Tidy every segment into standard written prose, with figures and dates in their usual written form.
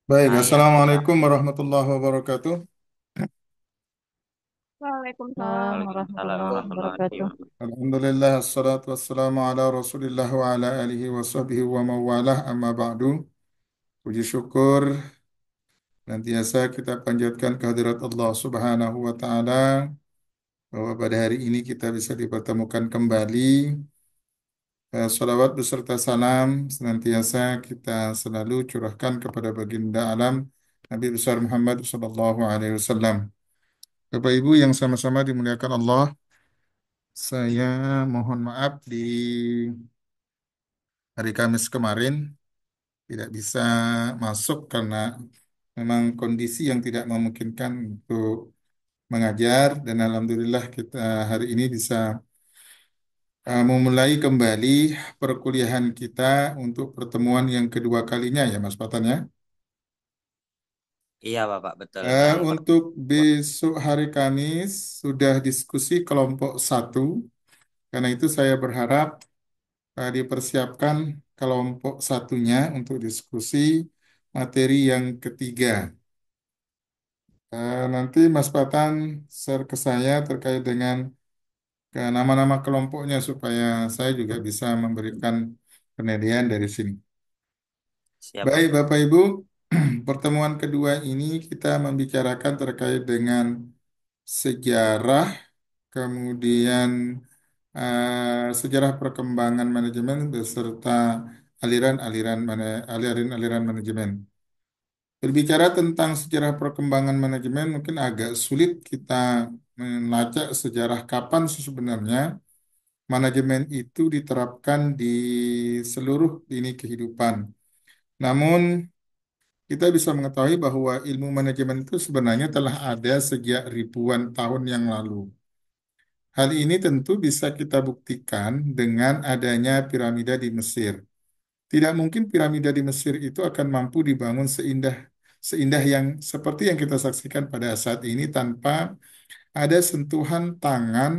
Baik, Ah ya, baik Kak. Assalamualaikum warahmatullahi wabarakatuh. Waalaikumsalam Waalaikumsalam warahmatullahi warahmatullahi wabarakatuh. wabarakatuh. Alhamdulillah, assalatu wassalamu ala rasulillah wa ala alihi wa sahbihi wa mawalah amma ba'du. Puji syukur, nantiasa kita panjatkan kehadirat Allah subhanahu wa ta'ala bahwa pada hari ini kita bisa dipertemukan kembali. Salawat beserta salam senantiasa kita selalu curahkan kepada baginda alam Nabi besar Muhammad sallallahu alaihi wasallam. Bapak Ibu yang sama-sama dimuliakan Allah, saya mohon maaf di hari Kamis kemarin tidak bisa masuk karena memang kondisi yang tidak memungkinkan untuk mengajar dan alhamdulillah kita hari ini bisa memulai kembali perkuliahan kita untuk pertemuan yang kedua kalinya ya Mas Patan ya. Iya Bapak, betul. Yang Untuk besok hari Kamis sudah diskusi kelompok satu, karena itu saya berharap dipersiapkan kelompok satunya untuk diskusi materi yang ketiga. Nanti Mas Patan share ke saya terkait dengan nama-nama kelompoknya supaya saya juga bisa memberikan penilaian dari sini. siap Baik Bapak. Bapak Ibu, pertemuan kedua ini kita membicarakan terkait dengan sejarah, kemudian sejarah perkembangan manajemen beserta aliran-aliran manajemen. Berbicara tentang sejarah perkembangan manajemen, mungkin agak sulit kita melacak sejarah kapan sebenarnya manajemen itu diterapkan di seluruh lini kehidupan. Namun, kita bisa mengetahui bahwa ilmu manajemen itu sebenarnya telah ada sejak ribuan tahun yang lalu. Hal ini tentu bisa kita buktikan dengan adanya piramida di Mesir. Tidak mungkin piramida di Mesir itu akan mampu dibangun seindah yang seperti yang kita saksikan pada saat ini tanpa ada sentuhan tangan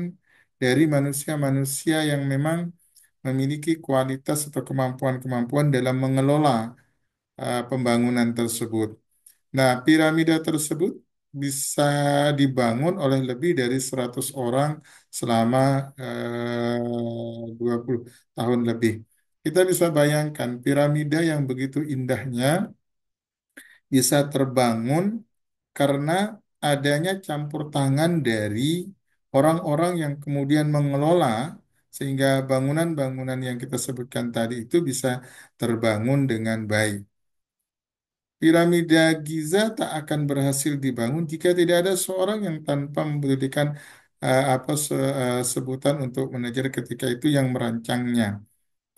dari manusia-manusia yang memang memiliki kualitas atau kemampuan-kemampuan dalam mengelola pembangunan tersebut. Nah, piramida tersebut bisa dibangun oleh lebih dari 100 orang selama 20 tahun lebih. Kita bisa bayangkan piramida yang begitu indahnya bisa terbangun karena adanya campur tangan dari orang-orang yang kemudian mengelola sehingga bangunan-bangunan yang kita sebutkan tadi itu bisa terbangun dengan baik. Piramida Giza tak akan berhasil dibangun jika tidak ada seorang yang tanpa memberikan sebutan untuk manajer ketika itu yang merancangnya.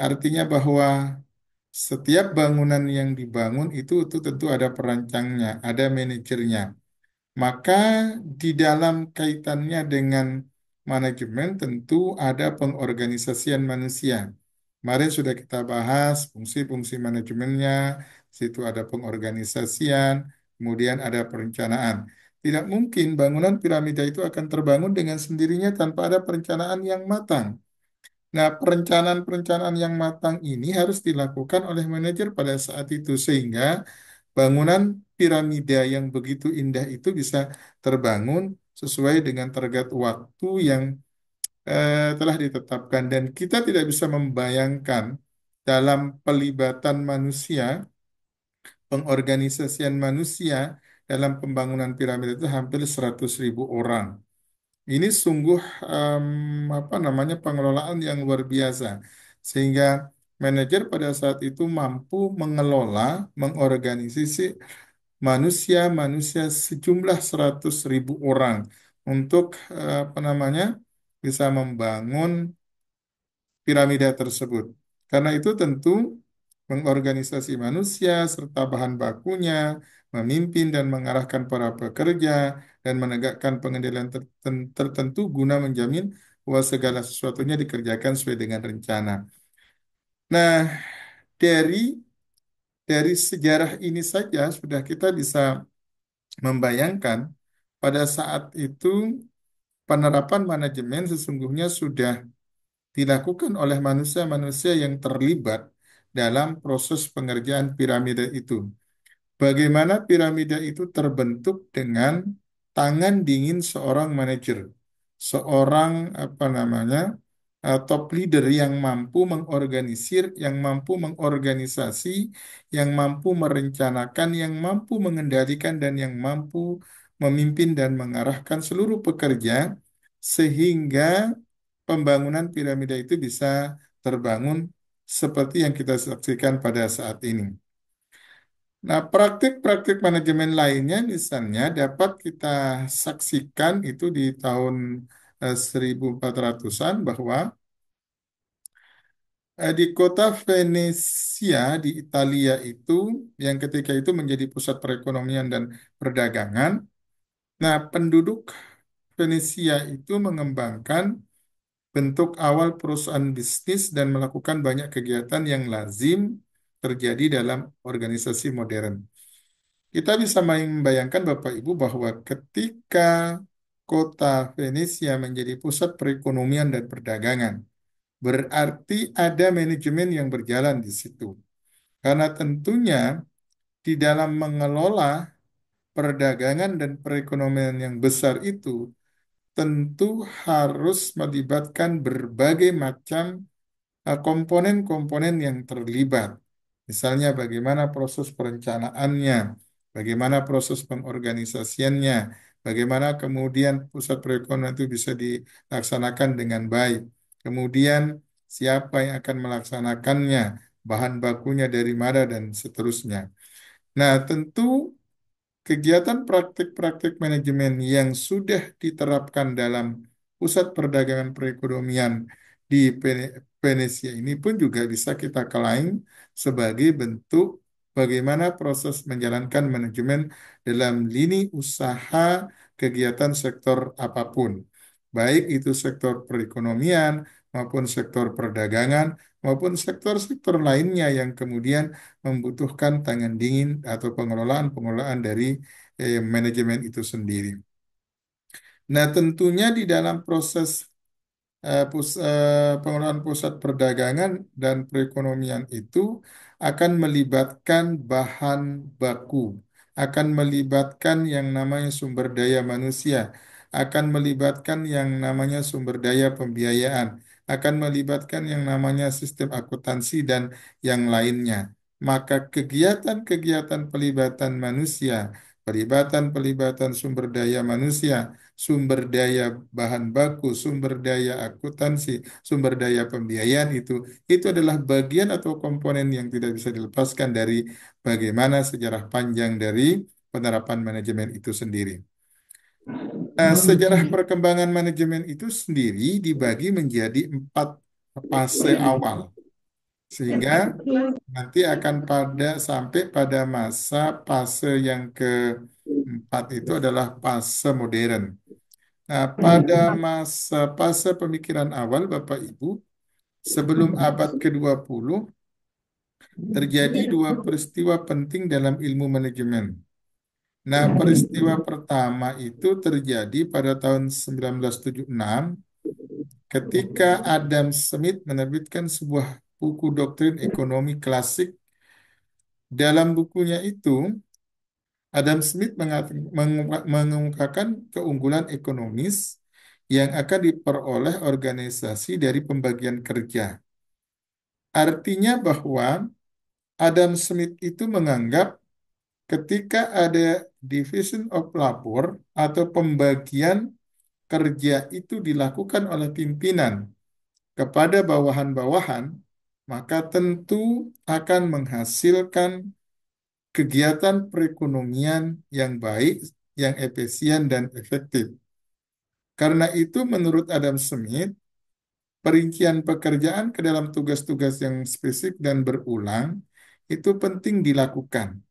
Artinya bahwa setiap bangunan yang dibangun itu tentu ada perancangnya, ada manajernya. Maka di dalam kaitannya dengan manajemen tentu ada pengorganisasian manusia. Kemarin sudah kita bahas fungsi-fungsi manajemennya, situ ada pengorganisasian, kemudian ada perencanaan. Tidak mungkin bangunan piramida itu akan terbangun dengan sendirinya tanpa ada perencanaan yang matang. Nah, perencanaan-perencanaan yang matang ini harus dilakukan oleh manajer pada saat itu sehingga bangunan piramida yang begitu indah itu bisa terbangun sesuai dengan target waktu yang telah ditetapkan dan kita tidak bisa membayangkan dalam pelibatan manusia, pengorganisasian manusia dalam pembangunan piramida itu hampir 100.000 orang. Ini sungguh apa namanya pengelolaan yang luar biasa sehingga manajer pada saat itu mampu mengelola, mengorganisasi manusia-manusia sejumlah 100.000 orang untuk apa namanya bisa membangun piramida tersebut. Karena itu tentu mengorganisasi manusia serta bahan bakunya, memimpin dan mengarahkan para pekerja, dan menegakkan pengendalian tertentu guna menjamin bahwa segala sesuatunya dikerjakan sesuai dengan rencana. Nah, dari sejarah ini saja sudah kita bisa membayangkan pada saat itu penerapan manajemen sesungguhnya sudah dilakukan oleh manusia-manusia yang terlibat dalam proses pengerjaan piramida itu. bagaimana piramida itu terbentuk dengan tangan dingin seorang manajer, seorang apa namanya top leader yang mampu mengorganisir, yang mampu mengorganisasi, yang mampu merencanakan, yang mampu mengendalikan dan yang mampu memimpin dan mengarahkan seluruh pekerja sehingga pembangunan piramida itu bisa terbangun seperti yang kita saksikan pada saat ini. Nah, praktik-praktik manajemen lainnya misalnya dapat kita saksikan itu di tahun 1400-an bahwa di kota Venesia di Italia itu yang ketika itu menjadi pusat perekonomian dan perdagangan. Nah, penduduk Venesia itu mengembangkan bentuk awal perusahaan bisnis dan melakukan banyak kegiatan yang lazim terjadi dalam organisasi modern. Kita bisa membayangkan Bapak Ibu bahwa ketika kota Venesia menjadi pusat perekonomian dan perdagangan, berarti ada manajemen yang berjalan di situ. Karena tentunya di dalam mengelola perdagangan dan perekonomian yang besar itu tentu harus melibatkan berbagai macam komponen-komponen yang terlibat. Misalnya bagaimana proses perencanaannya, bagaimana proses pengorganisasiannya, bagaimana kemudian pusat perekonomian itu bisa dilaksanakan dengan baik. Kemudian siapa yang akan melaksanakannya, bahan bakunya dari mana dan seterusnya. Nah, tentu kegiatan praktik-praktik manajemen yang sudah diterapkan dalam pusat perdagangan perekonomian di Venesia ini pun juga bisa kita klaim sebagai bentuk bagaimana proses menjalankan manajemen dalam lini usaha kegiatan sektor apapun, baik itu sektor perekonomian maupun sektor perdagangan maupun sektor-sektor lainnya yang kemudian membutuhkan tangan dingin atau pengelolaan-pengelolaan dari manajemen itu sendiri. Nah, tentunya di dalam proses pengelolaan pusat perdagangan dan perekonomian itu akan melibatkan bahan baku, akan melibatkan yang namanya sumber daya manusia, akan melibatkan yang namanya sumber daya pembiayaan, akan melibatkan yang namanya sistem akuntansi dan yang lainnya. Maka kegiatan-kegiatan pelibatan manusia, pelibatan-pelibatan sumber daya manusia, sumber daya bahan baku, sumber daya akuntansi, sumber daya pembiayaan itu adalah bagian atau komponen yang tidak bisa dilepaskan dari bagaimana sejarah panjang dari penerapan manajemen itu sendiri. Nah, sejarah perkembangan manajemen itu sendiri dibagi menjadi 4 fase awal, sehingga nanti akan sampai pada fase yang keempat itu adalah fase modern. Nah, pada fase pemikiran awal, Bapak Ibu, sebelum abad ke-20, terjadi dua peristiwa penting dalam ilmu manajemen. Nah, peristiwa pertama itu terjadi pada tahun 1976 ketika Adam Smith menerbitkan sebuah buku doktrin ekonomi klasik. Dalam bukunya itu, Adam Smith mengungkapkan keunggulan ekonomis yang akan diperoleh organisasi dari pembagian kerja. Artinya bahwa Adam Smith itu menganggap ketika ada division of labor atau pembagian kerja itu dilakukan oleh pimpinan kepada bawahan-bawahan, maka tentu akan menghasilkan kegiatan perekonomian yang baik, yang efisien dan efektif. Karena itu menurut Adam Smith, perincian pekerjaan ke dalam tugas-tugas yang spesifik dan berulang itu penting dilakukan.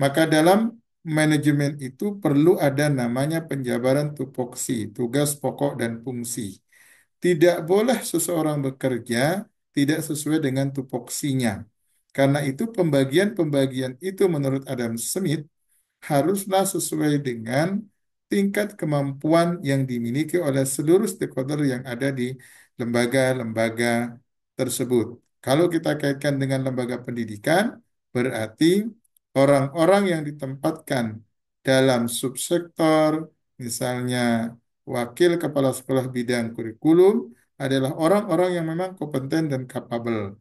Maka dalam manajemen itu perlu ada namanya penjabaran tupoksi, tugas pokok dan fungsi. Tidak boleh seseorang bekerja tidak sesuai dengan tupoksinya. Karena itu pembagian-pembagian itu menurut Adam Smith haruslah sesuai dengan tingkat kemampuan yang dimiliki oleh seluruh stakeholder yang ada di lembaga-lembaga tersebut. Kalau kita kaitkan dengan lembaga pendidikan, berarti orang-orang yang ditempatkan dalam subsektor, misalnya wakil kepala sekolah bidang kurikulum, adalah orang-orang yang memang kompeten dan kapabel.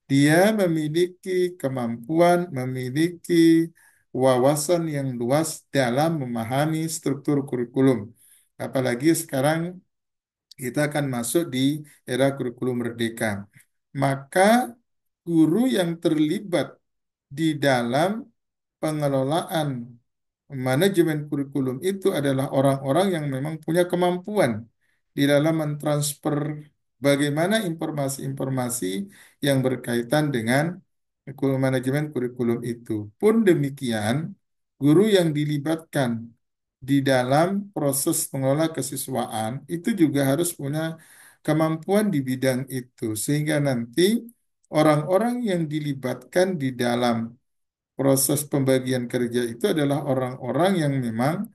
Dia memiliki kemampuan, memiliki wawasan yang luas dalam memahami struktur kurikulum. Apalagi sekarang kita akan masuk di era kurikulum merdeka. Maka guru yang terlibat di dalam pengelolaan manajemen kurikulum itu adalah orang-orang yang memang punya kemampuan di dalam mentransfer bagaimana informasi-informasi yang berkaitan dengan manajemen kurikulum itu. Pun demikian, guru yang dilibatkan di dalam proses mengelola kesiswaan itu juga harus punya kemampuan di bidang itu, sehingga nanti orang-orang yang dilibatkan di dalam proses pembagian kerja itu adalah orang-orang yang memang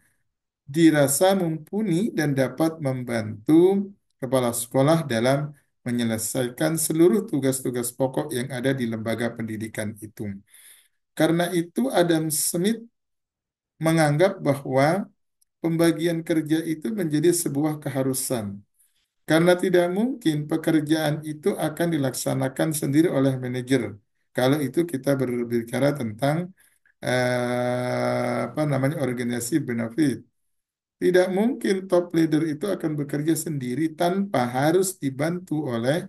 dirasa mumpuni dan dapat membantu kepala sekolah dalam menyelesaikan seluruh tugas-tugas pokok yang ada di lembaga pendidikan itu. Karena itu Adam Smith menganggap bahwa pembagian kerja itu menjadi sebuah keharusan. Karena tidak mungkin pekerjaan itu akan dilaksanakan sendiri oleh manajer. Kalau itu kita berbicara tentang apa namanya organisasi benefit. Tidak mungkin top leader itu akan bekerja sendiri tanpa harus dibantu oleh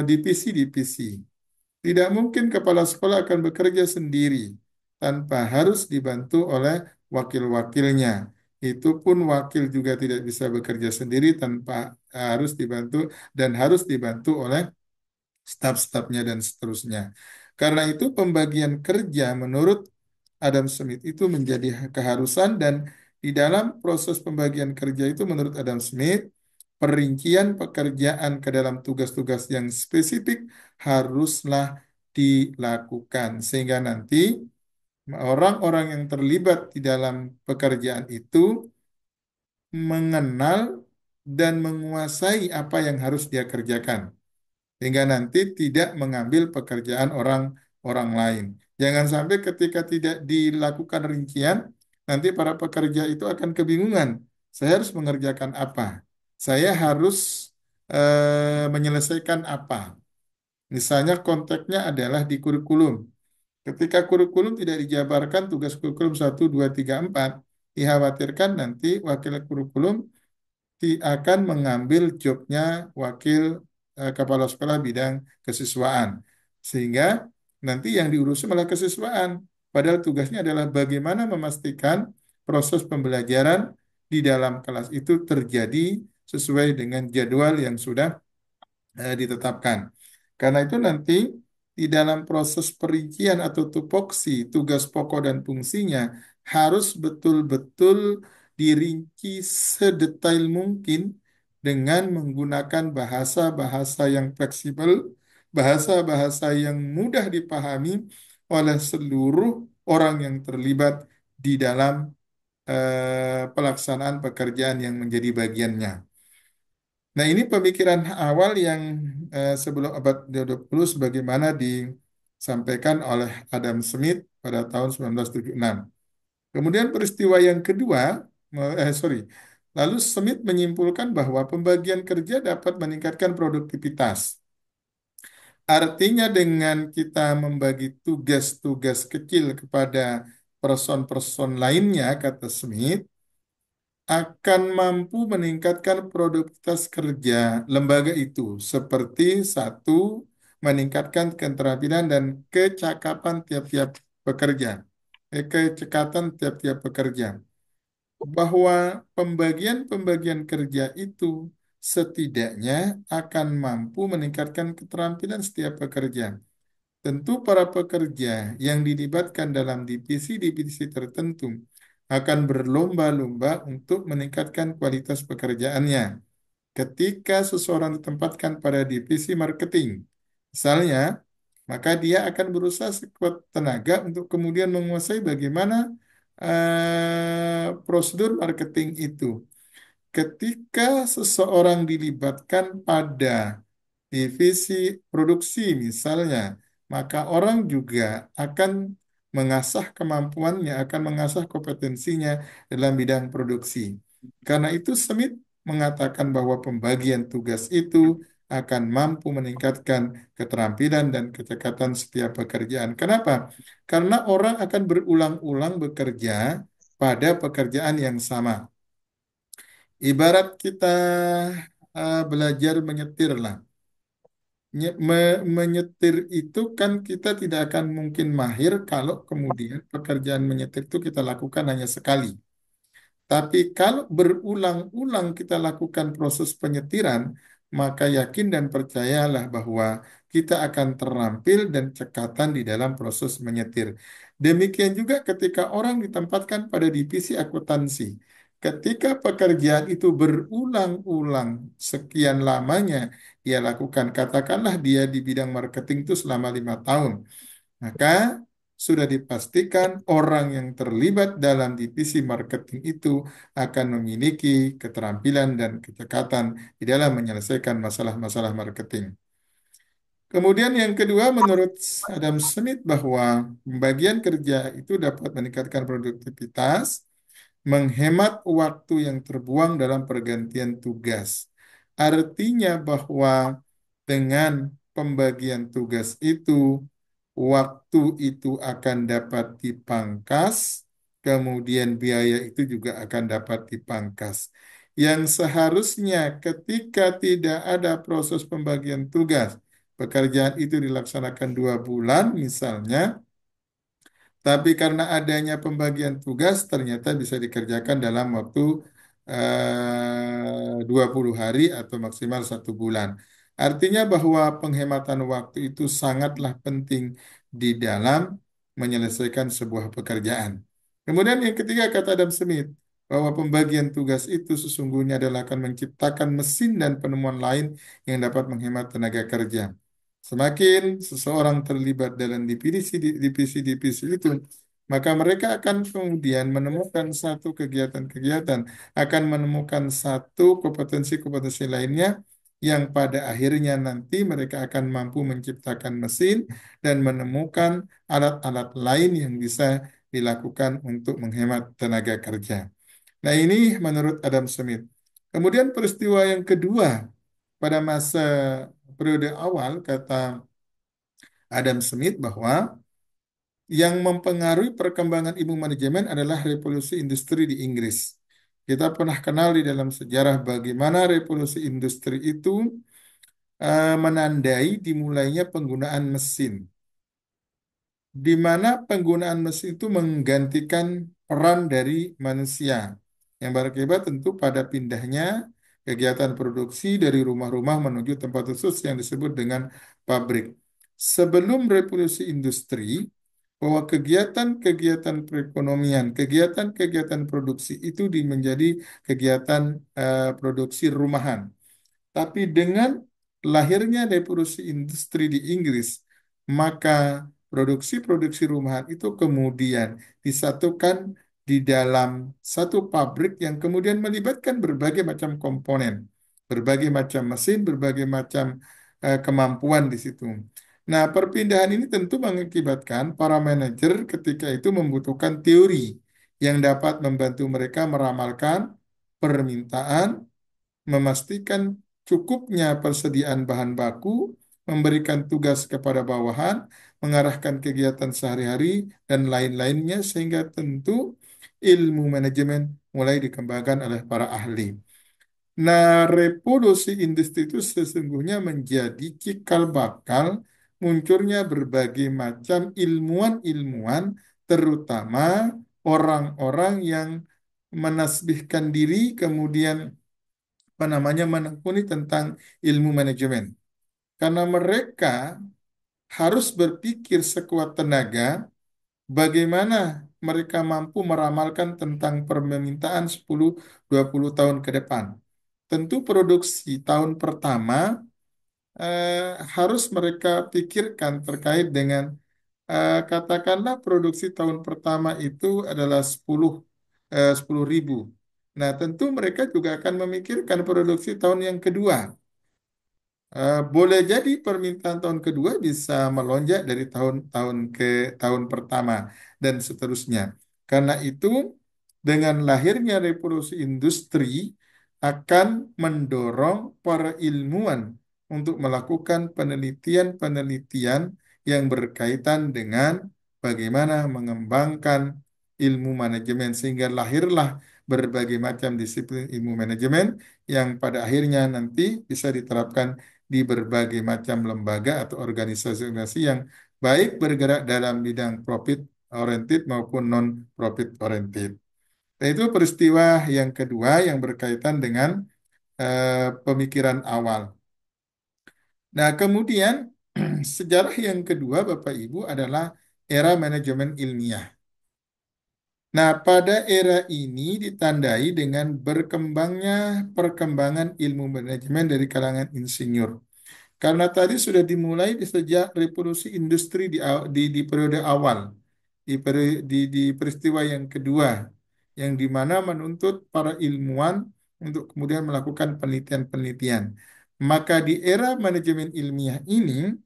divisi-divisi. Tidak mungkin kepala sekolah akan bekerja sendiri tanpa harus dibantu oleh wakil-wakilnya. Itu pun wakil juga tidak bisa bekerja sendiri tanpa harus dibantu dan harus dibantu oleh staf-stafnya dan seterusnya. Karena itu pembagian kerja menurut Adam Smith itu menjadi keharusan dan di dalam proses pembagian kerja itu menurut Adam Smith perincian pekerjaan ke dalam tugas-tugas yang spesifik haruslah dilakukan sehingga nanti orang-orang yang terlibat di dalam pekerjaan itu mengenal dan menguasai apa yang harus dia kerjakan sehingga nanti tidak mengambil pekerjaan orang lain. Jangan sampai ketika tidak dilakukan rincian, nanti para pekerja itu akan kebingungan. Saya harus mengerjakan apa? Saya harus menyelesaikan apa? Misalnya konteksnya adalah di kurikulum. Ketika kurikulum tidak dijabarkan tugas kurikulum 1, 2, 3, 4, dikhawatirkan nanti wakil kurikulum akan mengambil jobnya wakil kepala sekolah bidang kesiswaan. Sehingga nanti yang diurus malah kesiswaan. Padahal tugasnya adalah bagaimana memastikan proses pembelajaran di dalam kelas itu terjadi sesuai dengan jadwal yang sudah ditetapkan. Karena itu nanti di dalam proses perincian atau tupoksi tugas pokok dan fungsinya harus betul-betul dirinci sedetail mungkin dengan menggunakan bahasa-bahasa yang fleksibel, bahasa-bahasa yang mudah dipahami oleh seluruh orang yang terlibat di dalam pelaksanaan pekerjaan yang menjadi bagiannya. Nah, ini pemikiran awal yang sebelum abad 20 sebagaimana disampaikan oleh Adam Smith pada tahun 1976. Kemudian peristiwa yang kedua, sorry, lalu Smith menyimpulkan bahwa pembagian kerja dapat meningkatkan produktivitas. Artinya dengan kita membagi tugas-tugas kecil kepada person-person lainnya, kata Smith, akan mampu meningkatkan produktivitas kerja lembaga itu seperti satu meningkatkan keterampilan dan kecakapan tiap-tiap pekerja, kecekatan tiap-tiap pekerja bahwa pembagian-pembagian kerja itu setidaknya akan mampu meningkatkan keterampilan setiap pekerja. Tentu para pekerja yang dilibatkan dalam divisi-divisi tertentu akan berlomba-lomba untuk meningkatkan kualitas pekerjaannya. Ketika seseorang ditempatkan pada divisi marketing, misalnya, maka dia akan berusaha sekuat tenaga untuk kemudian menguasai bagaimana prosedur marketing itu. Ketika seseorang dilibatkan pada divisi produksi misalnya, maka orang juga akan mengasah kemampuannya, akan mengasah kompetensinya dalam bidang produksi. Karena itu Smith mengatakan bahwa pembagian tugas itu akan mampu meningkatkan keterampilan dan kecekatan setiap pekerjaan. Kenapa? Karena orang akan berulang-ulang bekerja pada pekerjaan yang sama. Ibarat kita belajar menyetir lah. Menyetir itu kan kita tidak akan mungkin mahir kalau kemudian pekerjaan menyetir itu kita lakukan hanya sekali. Tapi kalau berulang-ulang kita lakukan proses penyetiran, maka yakin dan percayalah bahwa kita akan terampil dan cekatan di dalam proses menyetir. Demikian juga ketika orang ditempatkan pada divisi akuntansi. Ketika pekerjaan itu berulang-ulang sekian lamanya dia lakukan, katakanlah dia di bidang marketing itu selama 5 tahun. Maka sudah dipastikan orang yang terlibat dalam divisi marketing itu akan memiliki keterampilan dan kecekatan di dalam menyelesaikan masalah-masalah marketing. Kemudian yang kedua, menurut Adam Smith bahwa pembagian kerja itu dapat meningkatkan produktivitas, menghemat waktu yang terbuang dalam pergantian tugas. Artinya bahwa dengan pembagian tugas itu, waktu itu akan dapat dipangkas, kemudian biaya itu juga akan dapat dipangkas. Yang seharusnya ketika tidak ada proses pembagian tugas, pekerjaan itu dilaksanakan 2 bulan misalnya, tapi karena adanya pembagian tugas ternyata bisa dikerjakan dalam waktu 20 hari atau maksimal 1 bulan. Artinya bahwa penghematan waktu itu sangatlah penting di dalam menyelesaikan sebuah pekerjaan. Kemudian yang ketiga kata Adam Smith, bahwa pembagian tugas itu sesungguhnya adalah akan menciptakan mesin dan penemuan lain yang dapat menghemat tenaga kerja. Semakin seseorang terlibat dalam divisi-divisi itu, maka mereka akan kemudian menemukan satu kegiatan-kegiatan, akan menemukan satu kompetensi-kompetensi lainnya yang pada akhirnya nanti mereka akan mampu menciptakan mesin dan menemukan alat-alat lain yang bisa dilakukan untuk menghemat tenaga kerja. Nah, ini menurut Adam Smith. Kemudian peristiwa yang kedua pada masa periode awal kata Adam Smith bahwa yang mempengaruhi perkembangan ilmu manajemen adalah revolusi industri di Inggris. Kita pernah kenal di dalam sejarah bagaimana revolusi industri itu menandai dimulainya penggunaan mesin, di mana penggunaan mesin itu menggantikan peran dari manusia yang berakibat tentu pada pindahnya kegiatan produksi dari rumah-rumah menuju tempat khusus yang disebut dengan pabrik. Sebelum revolusi industri, bahwa kegiatan-kegiatan perekonomian, kegiatan-kegiatan produksi itu menjadi kegiatan produksi rumahan. Tapi dengan lahirnya revolusi industri di Inggris, maka produksi-produksi rumahan itu kemudian disatukan di dalam satu pabrik yang kemudian melibatkan berbagai macam komponen, berbagai macam mesin, berbagai macam kemampuan di situ. Nah, perpindahan ini tentu mengakibatkan para manajer ketika itu membutuhkan teori yang dapat membantu mereka meramalkan permintaan, memastikan cukupnya persediaan bahan baku, memberikan tugas kepada bawahan, mengarahkan kegiatan sehari-hari, dan lain-lainnya sehingga tentu ilmu manajemen mulai dikembangkan oleh para ahli. Nah, revolusi industri itu sesungguhnya menjadi cikal bakal munculnya berbagai macam ilmuwan-ilmuwan, terutama orang-orang yang menasbihkan diri kemudian apa namanya menekuni tentang ilmu manajemen. Karena mereka harus berpikir sekuat tenaga bagaimana mereka mampu meramalkan tentang permintaan 10-20 tahun ke depan. Tentu produksi tahun pertama harus mereka pikirkan terkait dengan katakanlah produksi tahun pertama itu adalah 10 ribu. Nah, tentu mereka juga akan memikirkan produksi tahun yang kedua. Boleh jadi permintaan tahun kedua bisa melonjak dari tahun-tahun ke tahun pertama dan seterusnya. Karena itu, dengan lahirnya revolusi industri akan mendorong para ilmuwan untuk melakukan penelitian-penelitian yang berkaitan dengan bagaimana mengembangkan ilmu manajemen sehingga lahirlah berbagai macam disiplin ilmu manajemen yang pada akhirnya nanti bisa diterapkan di berbagai macam lembaga atau organisasi-organisasi yang baik bergerak dalam bidang profit oriented maupun non profit oriented. Dan itu peristiwa yang kedua yang berkaitan dengan pemikiran awal. Nah, kemudian sejarah yang kedua Bapak Ibu adalah era manajemen ilmiah. Nah, pada era ini ditandai dengan berkembangnya perkembangan ilmu manajemen dari kalangan insinyur. Karena tadi sudah dimulai sejak revolusi industri di periode awal, di peristiwa yang kedua, yang dimana menuntut para ilmuwan untuk kemudian melakukan penelitian-penelitian. Maka di era manajemen ilmiah ini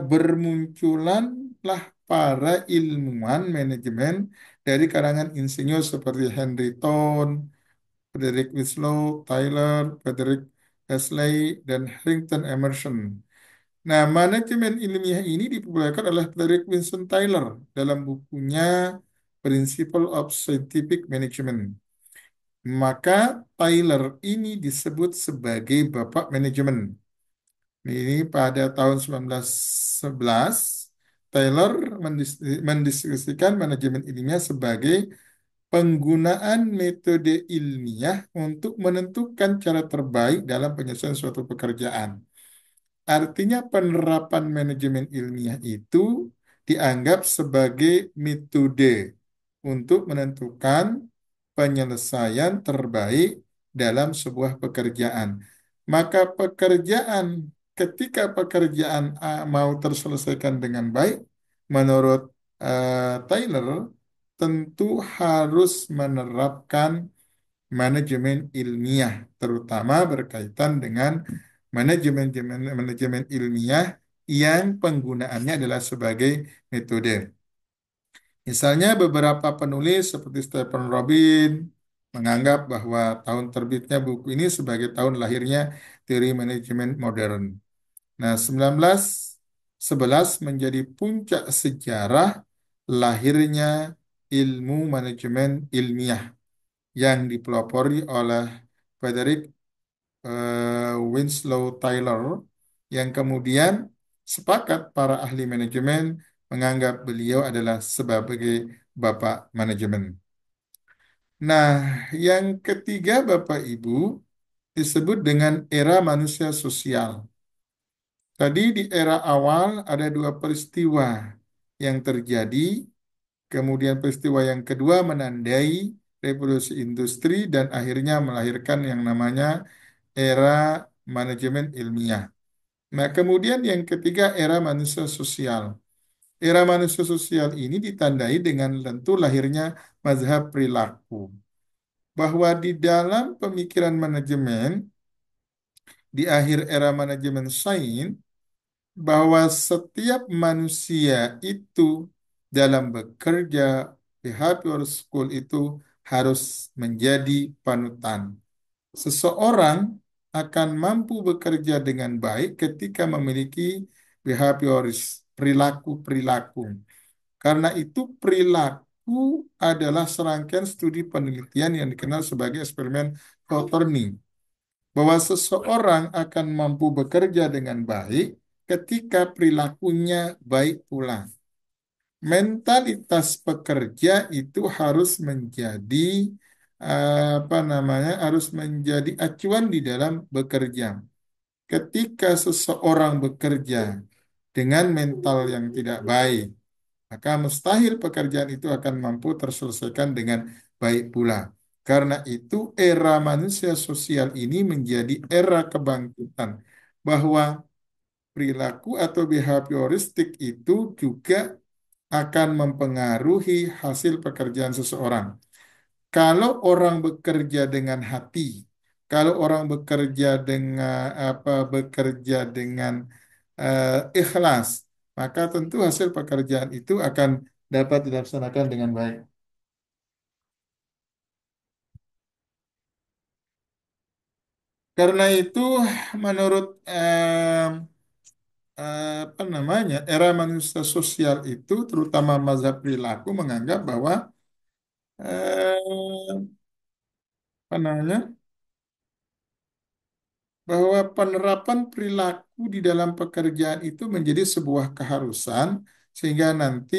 bermunculanlah para ilmuwan manajemen dari kalangan insinyur seperti Henry Ton, Frederick Winslow, Tyler, Frederick Wesley, dan Harrington Emerson. Nah, manajemen ilmiah ini dipopulerkan oleh Frederick Winston Tyler dalam bukunya Principle of Scientific Management. Maka Tyler ini disebut sebagai Bapak Manajemen. Ini pada tahun 1911, Taylor mendiskusikan manajemen ilmiah sebagai penggunaan metode ilmiah untuk menentukan cara terbaik dalam penyelesaian suatu pekerjaan. Artinya penerapan manajemen ilmiah itu dianggap sebagai metode untuk menentukan penyelesaian terbaik dalam sebuah pekerjaan. Maka ketika pekerjaan A mau terselesaikan dengan baik, menurut Taylor, tentu harus menerapkan manajemen ilmiah, terutama berkaitan dengan manajemen ilmiah yang penggunaannya adalah sebagai metode. Misalnya beberapa penulis seperti Stephen Robin menganggap bahwa tahun terbitnya buku ini sebagai tahun lahirnya teori manajemen modern. Nah, 1911 menjadi puncak sejarah lahirnya ilmu manajemen ilmiah yang dipelopori oleh Frederick Winslow Taylor yang kemudian sepakat para ahli manajemen menganggap beliau adalah sebagai bapak manajemen. Nah, yang ketiga Bapak Ibu disebut dengan era manusia sosial. Tadi di era awal ada dua peristiwa yang terjadi. Kemudian peristiwa yang kedua menandai revolusi industri dan akhirnya melahirkan yang namanya era manajemen ilmiah. Nah, kemudian yang ketiga era manusia sosial. Era manusia sosial ini ditandai dengan tentu lahirnya mazhab perilaku. Bahwa di dalam pemikiran manajemen, di akhir era manajemen sains, bahwa setiap manusia itu dalam bekerja, behavior school itu harus menjadi panutan. Seseorang akan mampu bekerja dengan baik ketika memiliki behavioris, perilaku-perilaku. Karena itu perilaku adalah serangkaian studi penelitian yang dikenal sebagai eksperimen Hawthorne, bahwa seseorang akan mampu bekerja dengan baik ketika perilakunya baik pula. Mentalitas pekerja itu harus menjadi apa namanya, harus menjadi acuan di dalam bekerja. Ketika seseorang bekerja dengan mental yang tidak baik, maka mustahil pekerjaan itu akan mampu terselesaikan dengan baik pula. Karena itu era manusia sosial ini menjadi era kebangkitan, bahwa perilaku atau behavioristik itu juga akan mempengaruhi hasil pekerjaan seseorang. Kalau orang bekerja dengan hati, Kalau orang bekerja dengan bekerja dengan ikhlas, maka tentu hasil pekerjaan itu akan dapat dilaksanakan dengan baik. Karena itu, menurut apa namanya era manusia sosial itu, terutama mazhab perilaku menganggap bahwa apa namanya bahwa penerapan perilaku di dalam pekerjaan itu menjadi sebuah keharusan sehingga nanti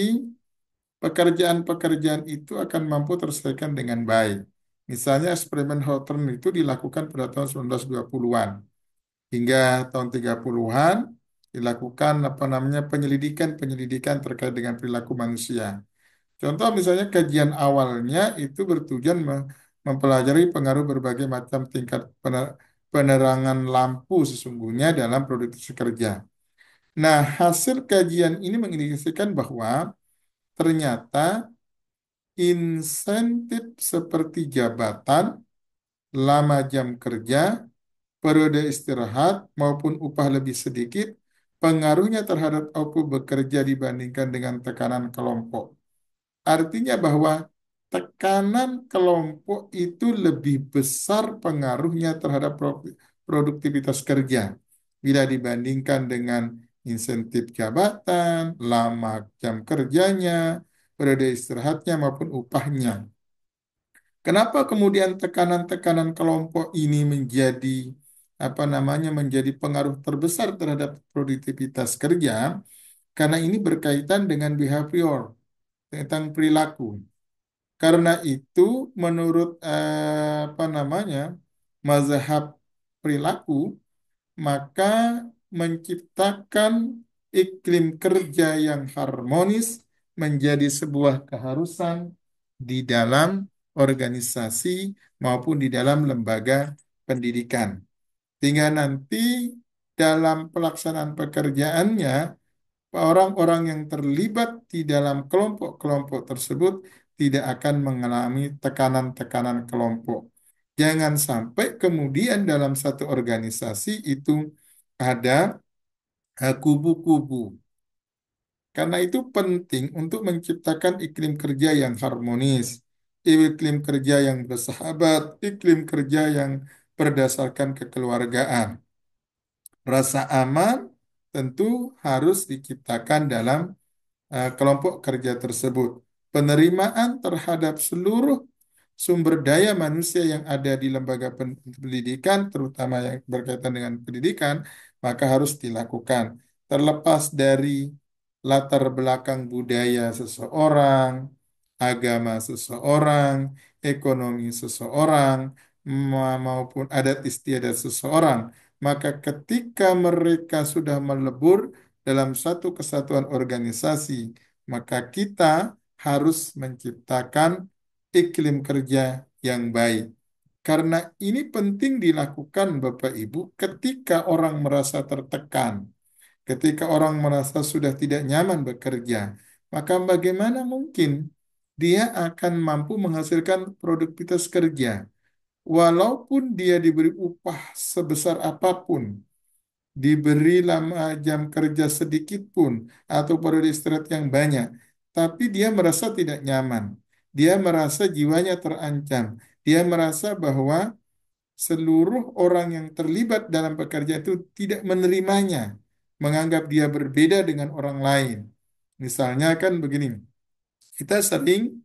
pekerjaan-pekerjaan itu akan mampu terselesaikan dengan baik. Misalnya eksperimen Hawthorne itu dilakukan pada tahun 1920-an hingga tahun 30-an dilakukan apa namanya penyelidikan-penyelidikan terkait dengan perilaku manusia. Contoh misalnya kajian awalnya itu bertujuan mempelajari pengaruh berbagai macam tingkat penerangan lampu sesungguhnya dalam produktivitas kerja. Nah, hasil kajian ini mengindikasikan bahwa ternyata insentif seperti jabatan, lama jam kerja, periode istirahat, maupun upah lebih sedikit, pengaruhnya terhadap output bekerja dibandingkan dengan tekanan kelompok. Artinya bahwa tekanan kelompok itu lebih besar pengaruhnya terhadap produktivitas kerja bila dibandingkan dengan insentif jabatan, lama jam kerjanya, periode istirahatnya maupun upahnya. Kenapa kemudian tekanan-tekanan kelompok ini menjadi apa namanya menjadi pengaruh terbesar terhadap produktivitas kerja? Karena ini berkaitan dengan behavior, tentang perilaku. Karena itu, menurut apa namanya mazhab perilaku, maka menciptakan iklim kerja yang harmonis menjadi sebuah keharusan di dalam organisasi maupun di dalam lembaga pendidikan. Sehingga nanti dalam pelaksanaan pekerjaannya orang-orang yang terlibat di dalam kelompok-kelompok tersebut tidak akan mengalami tekanan-tekanan kelompok. Jangan sampai kemudian dalam satu organisasi itu ada kubu-kubu. Karena itu penting untuk menciptakan iklim kerja yang harmonis, iklim kerja yang bersahabat, iklim kerja yang berdasarkan kekeluargaan. Rasa aman tentu harus diciptakan dalam kelompok kerja tersebut. Penerimaan terhadap seluruh sumber daya manusia yang ada di lembaga pendidikan, terutama yang berkaitan dengan pendidikan, maka harus dilakukan. Terlepas dari latar belakang budaya seseorang, agama seseorang, ekonomi seseorang, maupun adat istiadat seseorang, maka ketika mereka sudah melebur dalam satu kesatuan organisasi, maka kita harus menciptakan iklim kerja yang baik. Karena ini penting dilakukan Bapak Ibu ketika orang merasa tertekan, ketika orang merasa sudah tidak nyaman bekerja, maka bagaimana mungkin dia akan mampu menghasilkan produktivitas kerja, walaupun dia diberi upah sebesar apapun, diberi lama jam kerja sedikit pun, atau periode istirahat yang banyak, tapi dia merasa tidak nyaman. Dia merasa jiwanya terancam. Dia merasa bahwa seluruh orang yang terlibat dalam pekerjaan itu tidak menerimanya, menganggap dia berbeda dengan orang lain. Misalnya kan begini, kita sering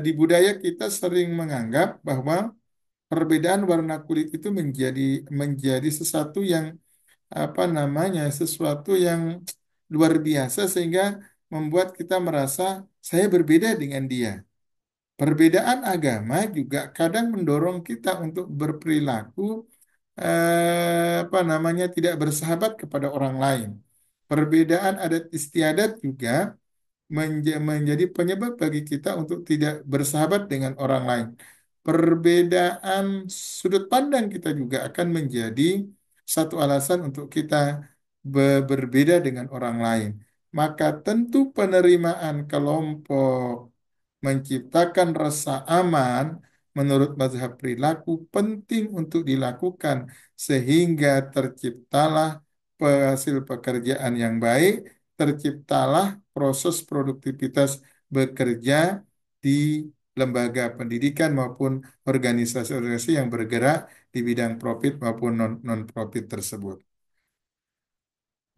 di budaya kita sering menganggap bahwa perbedaan warna kulit itu menjadi sesuatu yang apa namanya sesuatu yang luar biasa sehingga membuat kita merasa saya berbeda dengan dia. Perbedaan agama juga kadang mendorong kita untuk berperilaku apa namanya tidak bersahabat kepada orang lain. Perbedaan adat istiadat juga menjadi penyebab bagi kita untuk tidak bersahabat dengan orang lain. Perbedaan sudut pandang kita juga akan menjadi satu alasan untuk kita berbeda dengan orang lain. Maka tentu penerimaan kelompok, menciptakan rasa aman, menurut mazhab perilaku penting untuk dilakukan sehingga terciptalah hasil pekerjaan yang baik, terciptalah proses produktivitas bekerja di lembaga pendidikan maupun organisasi-organisasi yang bergerak di bidang profit maupun non-profit tersebut.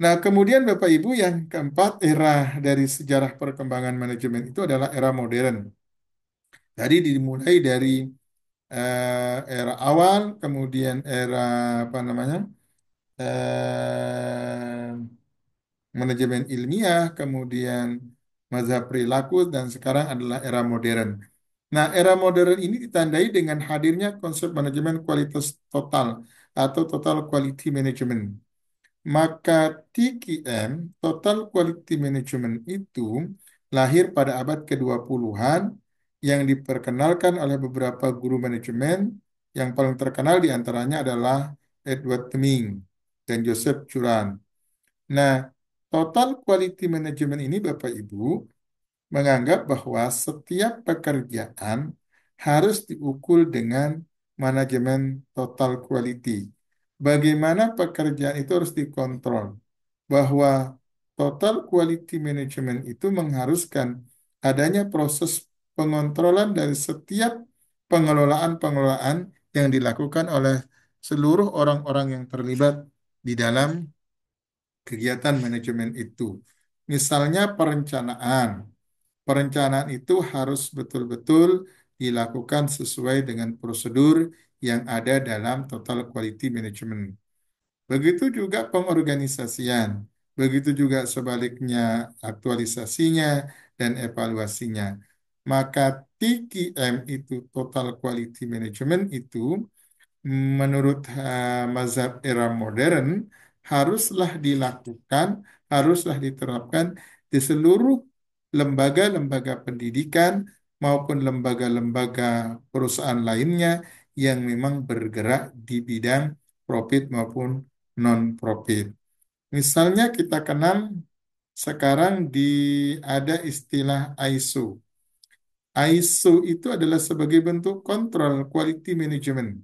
Nah, kemudian Bapak Ibu yang keempat era dari sejarah perkembangan manajemen itu adalah era modern. Tadi dimulai dari era awal, kemudian era apa namanya manajemen ilmiah, kemudian mazhab perilaku, dan sekarang adalah era modern. Nah, era modern ini ditandai dengan hadirnya konsep manajemen kualitas total atau total quality management. Maka TQM, Total Quality Management itu lahir pada abad ke-20-an yang diperkenalkan oleh beberapa guru manajemen yang paling terkenal diantaranya adalah Edward Deming dan Joseph Juran. Nah, Total Quality Management ini Bapak Ibu menganggap bahwa setiap pekerjaan harus diukur dengan manajemen total quality. Bagaimana pekerjaan itu harus dikontrol, bahwa total quality management itu mengharuskan adanya proses pengontrolan dari setiap pengelolaan-pengelolaan yang dilakukan oleh seluruh orang-orang yang terlibat di dalam kegiatan manajemen itu. Misalnya perencanaan. Perencanaan itu harus betul-betul dilakukan sesuai dengan prosedur yang ada dalam total quality management. Begitu juga pengorganisasian, begitu juga sebaliknya aktualisasinya dan evaluasinya. Maka TQM itu total quality management itu menurut mazhab era modern haruslah dilakukan, haruslah diterapkan di seluruh lembaga-lembaga pendidikan maupun lembaga-lembaga perusahaan lainnya yang memang bergerak di bidang profit maupun non-profit. Misalnya kita kenal sekarang ada istilah ISO. ISO itu adalah sebagai bentuk kontrol quality management.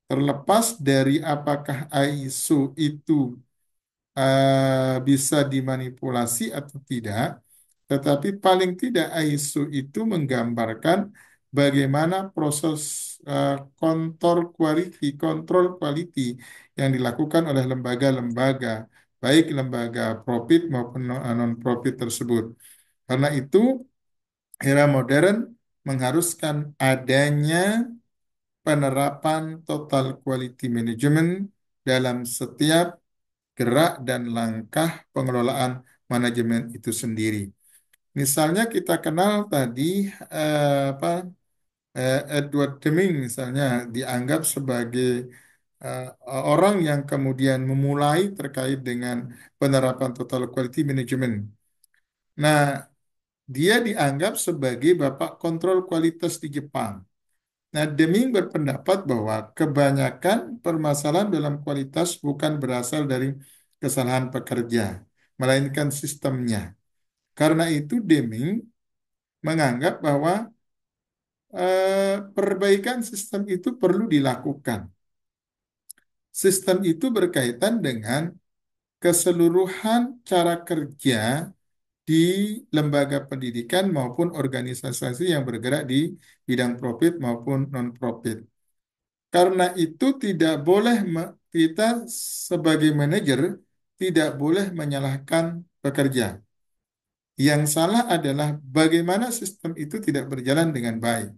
Terlepas dari apakah ISO itu bisa dimanipulasi atau tidak, tetapi paling tidak ISO itu menggambarkan bagaimana proses kontrol quality yang dilakukan oleh lembaga-lembaga, baik lembaga profit maupun non-profit tersebut. Karena itu, era modern mengharuskan adanya penerapan total quality management dalam setiap gerak dan langkah pengelolaan manajemen itu sendiri. Misalnya kita kenal tadi Edward Deming misalnya dianggap sebagai eh, orang yang kemudian memulai terkait dengan penerapan total quality management. Nah, dia dianggap sebagai bapak kontrol kualitas di Jepang. Nah, Deming berpendapat bahwa kebanyakan permasalahan dalam kualitas bukan berasal dari kesalahan pekerja, melainkan sistemnya. Karena itu, Deming menganggap bahwa perbaikan sistem itu perlu dilakukan. Sistem itu berkaitan dengan keseluruhan cara kerja di lembaga pendidikan maupun organisasi yang bergerak di bidang profit maupun non-profit. Karena itu tidak boleh kita sebagai manajer tidak boleh menyalahkan pekerja. Yang salah adalah bagaimana sistem itu tidak berjalan dengan baik.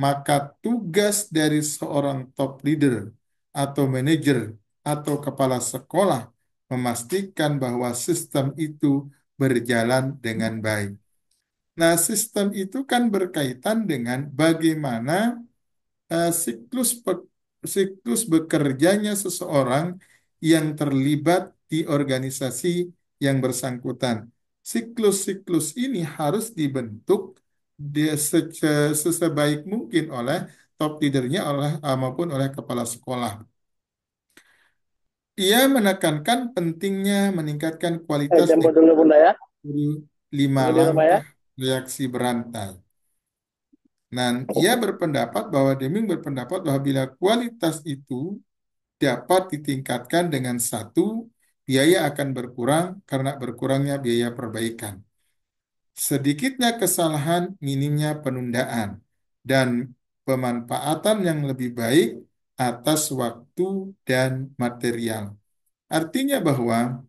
Maka tugas dari seorang top leader atau manajer atau kepala sekolah memastikan bahwa sistem itu berjalan dengan baik. Nah, sistem itu kan berkaitan dengan bagaimana siklus bekerjanya seseorang yang terlibat di organisasi yang bersangkutan. Siklus-siklus ini harus dibentuk sesebaik mungkin oleh top leadernya maupun oleh kepala sekolah. Ia menekankan pentingnya meningkatkan kualitas Jemput dengan dulu Bunda ya. lima Tunggu di rumah ya. langkah reaksi berantai. Nah, ia berpendapat bahwa Deming berpendapat bahwa bila kualitas itu dapat ditingkatkan dengan satu, biaya akan berkurang karena berkurangnya biaya perbaikan. Sedikitnya kesalahan, minimnya penundaan, dan pemanfaatan yang lebih baik atas waktu dan material. Artinya bahwa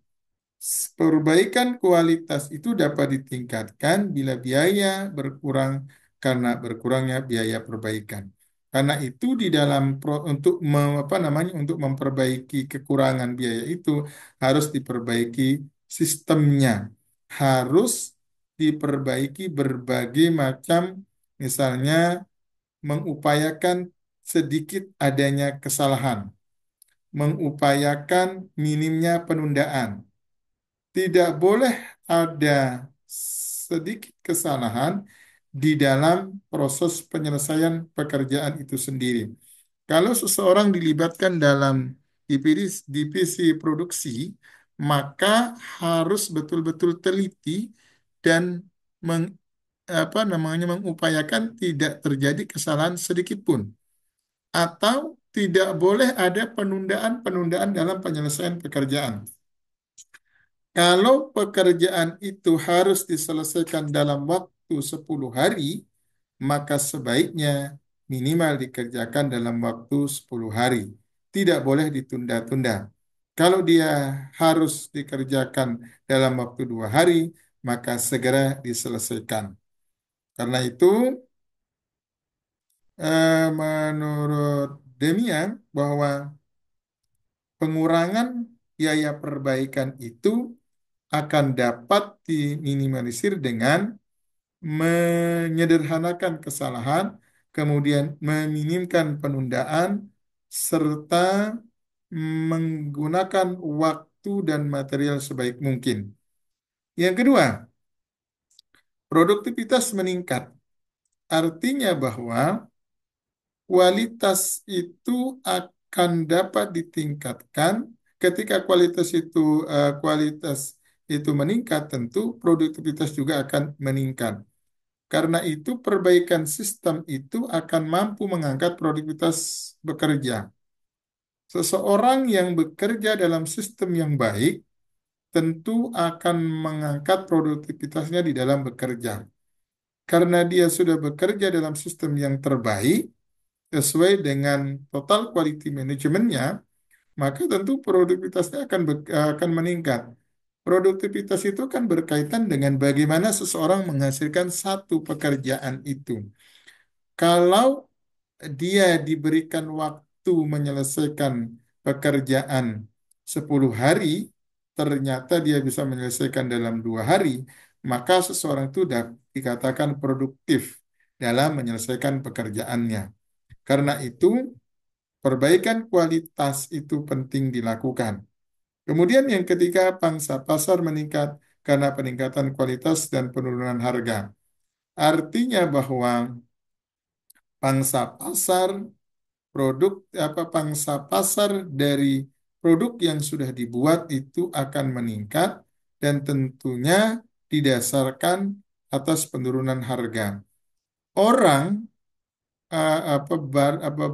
perbaikan kualitas itu dapat ditingkatkan bila biaya berkurang karena berkurangnya biaya perbaikan. Karena itu di dalam untuk apa namanya untuk memperbaiki kekurangan biaya itu harus diperbaiki sistemnya. Harus diperbaiki berbagai macam misalnya mengupayakan sedikit adanya kesalahan, mengupayakan minimnya penundaan, tidak boleh ada sedikit kesalahan di dalam proses penyelesaian pekerjaan itu sendiri. Kalau seseorang dilibatkan dalam divisi produksi, maka harus betul-betul teliti dan apa namanya mengupayakan tidak terjadi kesalahan sedikit pun, atau tidak boleh ada penundaan-penundaan dalam penyelesaian pekerjaan. Kalau pekerjaan itu harus diselesaikan dalam waktu 10 hari, maka sebaiknya minimal dikerjakan dalam waktu 10 hari. Tidak boleh ditunda-tunda. Kalau dia harus dikerjakan dalam waktu 2 hari, maka segera diselesaikan. Karena itu, menurut Demian, bahwa pengurangan biaya perbaikan itu akan dapat diminimalisir dengan menyederhanakan kesalahan, kemudian meminimkan penundaan, serta menggunakan waktu dan material sebaik mungkin. Yang kedua, produktivitas meningkat. Artinya bahwa kualitas itu akan dapat ditingkatkan ketika kualitas itu meningkat, tentu produktivitas juga akan meningkat. Karena itu, perbaikan sistem itu akan mampu mengangkat produktivitas bekerja. Seseorang yang bekerja dalam sistem yang baik tentu akan mengangkat produktivitasnya di dalam bekerja. Karena dia sudah bekerja dalam sistem yang terbaik, sesuai dengan total quality manajemennya, maka tentu produktivitasnya akan meningkat. Produktivitas itu kan berkaitan dengan bagaimana seseorang menghasilkan satu pekerjaan itu. Kalau dia diberikan waktu menyelesaikan pekerjaan 10 hari, ternyata dia bisa menyelesaikan dalam 2 hari, maka seseorang itu sudah dikatakan produktif dalam menyelesaikan pekerjaannya. Karena itu, perbaikan kualitas itu penting dilakukan. Kemudian yang ketiga, pangsa pasar meningkat karena peningkatan kualitas dan penurunan harga. Artinya bahwa pangsa pasar pangsa pasar dari produk yang sudah dibuat itu akan meningkat dan tentunya didasarkan atas penurunan harga. Orang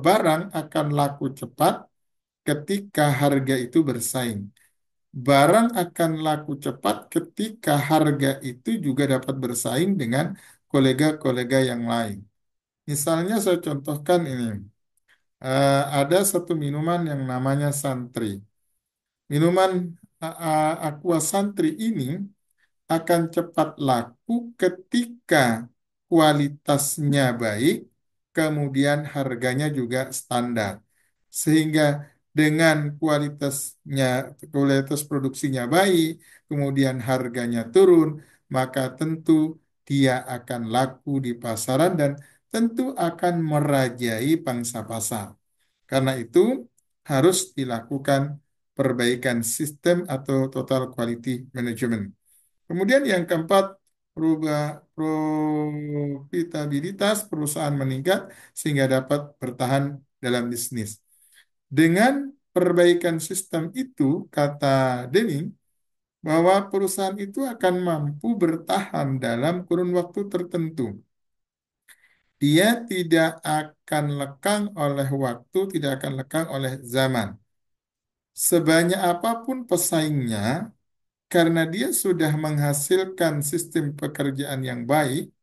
barang akan laku cepat ketika harga itu bersaing. Barang akan laku cepat ketika harga itu juga dapat bersaing dengan kolega-kolega yang lain. Misalnya saya contohkan ini. Ada satu minuman yang namanya Santri. Minuman Aqua Santri ini akan cepat laku ketika kualitasnya baik, kemudian harganya juga standar. Sehingga dengan kualitas produksinya baik, kemudian harganya turun, maka tentu dia akan laku di pasaran dan tentu akan merajai pangsa pasar. Karena itu harus dilakukan perbaikan sistem atau total quality management. Kemudian yang keempat, profitabilitas perusahaan meningkat sehingga dapat bertahan dalam bisnis. Dengan perbaikan sistem itu, kata Deming, bahwa perusahaan itu akan mampu bertahan dalam kurun waktu tertentu. Dia tidak akan lekang oleh waktu, tidak akan lekang oleh zaman. Sebanyak apapun pesaingnya, karena dia sudah menghasilkan sistem pekerjaan yang baik,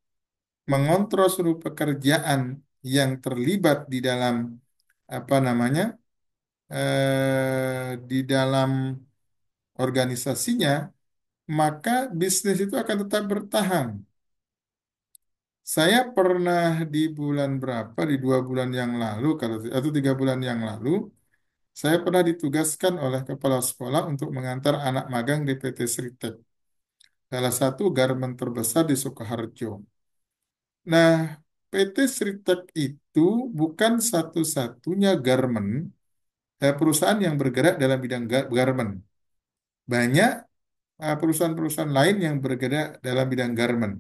mengontrol seluruh pekerjaan yang terlibat di dalam apa namanya, di dalam organisasinya, maka bisnis itu akan tetap bertahan. Saya pernah di bulan berapa, di 2 bulan yang lalu, kalau atau 3 bulan yang lalu, saya pernah ditugaskan oleh kepala sekolah untuk mengantar anak magang di PT Sritek, salah satu garmen terbesar di Sukoharjo. Nah, PT Sritek itu bukan satu-satunya garmen, perusahaan yang bergerak dalam bidang garmen. Banyak perusahaan-perusahaan lain yang bergerak dalam bidang garmen.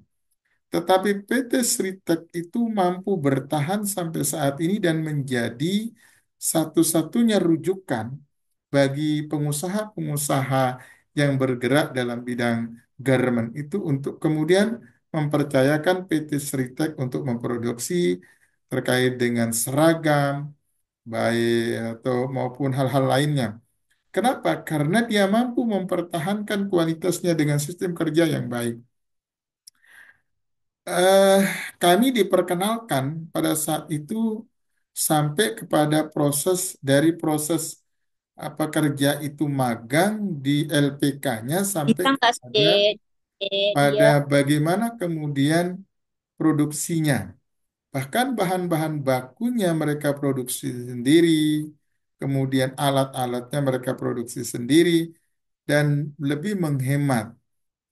Tetapi PT Sritek itu mampu bertahan sampai saat ini dan menjadi satu-satunya rujukan bagi pengusaha-pengusaha yang bergerak dalam bidang garmen itu untuk kemudian mempercayakan PT Sritek untuk memproduksi terkait dengan seragam, baik atau maupun hal-hal lainnya. Kenapa? Karena dia mampu mempertahankan kualitasnya dengan sistem kerja yang baik. eh, Kami diperkenalkan pada saat itu sampai kepada proses apa kerja itu magang di LPK-nya sampai Bisa nggak kepada sih dia? bagaimana kemudian produksinya. Bahkan bahan-bahan bakunya mereka produksi sendiri, kemudian alat-alatnya mereka produksi sendiri, dan lebih menghemat.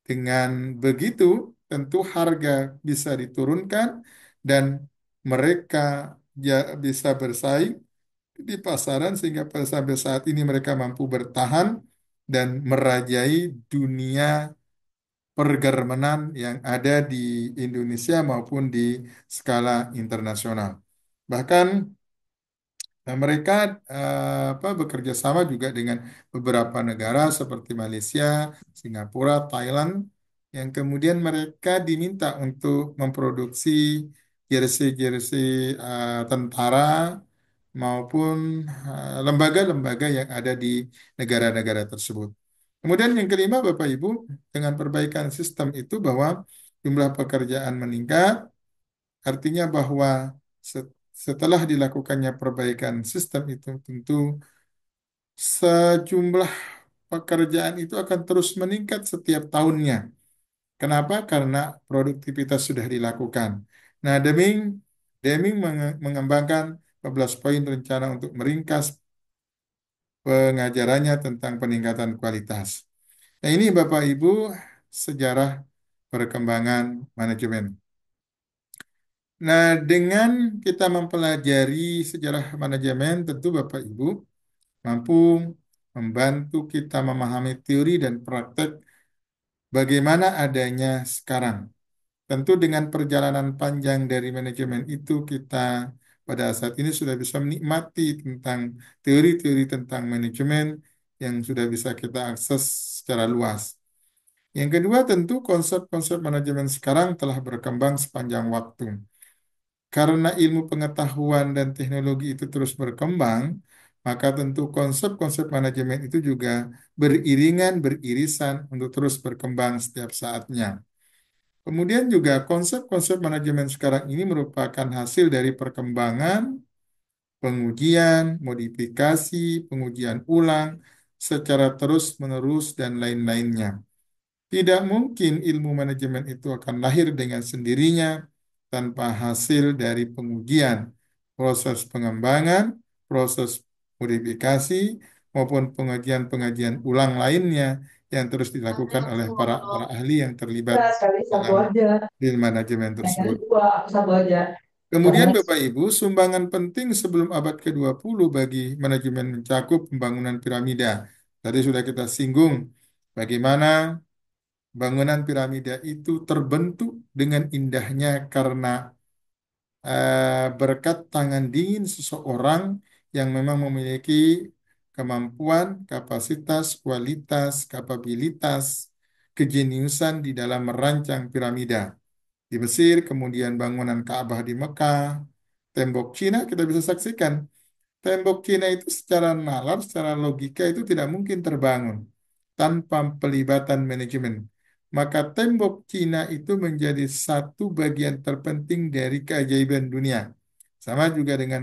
Dengan begitu, tentu harga bisa diturunkan dan mereka bisa bersaing di pasaran sehingga pada sampai saat ini mereka mampu bertahan dan merajai dunia pergermenan yang ada di Indonesia maupun di skala internasional. Bahkan mereka bekerja sama juga dengan beberapa negara seperti Malaysia, Singapura, Thailand, yang kemudian mereka diminta untuk memproduksi jersey-jersey tentara maupun lembaga-lembaga yang ada di negara-negara tersebut. Kemudian yang kelima, Bapak Ibu, dengan perbaikan sistem itu bahwa jumlah pekerjaan meningkat, artinya bahwa setelah dilakukannya perbaikan sistem itu tentu sejumlah pekerjaan itu akan terus meningkat setiap tahunnya. Kenapa? Karena produktivitas sudah dilakukan. Nah, Deming mengembangkan 14 poin rencana untuk meringkas pengajarannya tentang peningkatan kualitas. Nah, ini Bapak Ibu sejarah perkembangan manajemen. Nah, dengan kita mempelajari sejarah manajemen, tentu Bapak Ibu mampu membantu kita memahami teori dan praktek bagaimana adanya sekarang. Tentu dengan perjalanan panjang dari manajemen itu kita pada saat ini sudah bisa menikmati tentang teori-teori tentang manajemen yang sudah bisa kita akses secara luas. Yang kedua tentu konsep-konsep manajemen sekarang telah berkembang sepanjang waktu. Karena ilmu pengetahuan dan teknologi itu terus berkembang, maka tentu konsep-konsep manajemen itu juga beriringan, beririsan untuk terus berkembang setiap saatnya. Kemudian juga konsep-konsep manajemen sekarang ini merupakan hasil dari perkembangan, pengujian, modifikasi, pengujian ulang, secara terus-menerus dan lain-lainnya. Tidak mungkin ilmu manajemen itu akan lahir dengan sendirinya tanpa hasil dari pengujian, proses pengembangan, proses modifikasi, maupun pengajian-pengajian ulang lainnya yang terus dilakukan oleh para ahli yang terlibat Enggak, sekali satu dalam aja. ilmu manajemen Yang kali tersebut. dua, satu aja. Kemudian Soalnya Bapak Ibu, sumbangan penting sebelum abad ke-20 bagi manajemen mencakup pembangunan piramida. Tadi sudah kita singgung bagaimana bangunan piramida itu terbentuk dengan indahnya karena berkat tangan dingin seseorang yang memang memiliki kemampuan, kapasitas, kualitas, kapabilitas, kejeniusan di dalam merancang piramida. di Mesir, kemudian bangunan Ka'bah di Mekah, tembok Cina kita bisa saksikan. Tembok Cina itu secara nalar, secara logika itu tidak mungkin terbangun tanpa pelibatan manajemen. Maka tembok Cina itu menjadi satu bagian terpenting dari keajaiban dunia. Sama juga dengan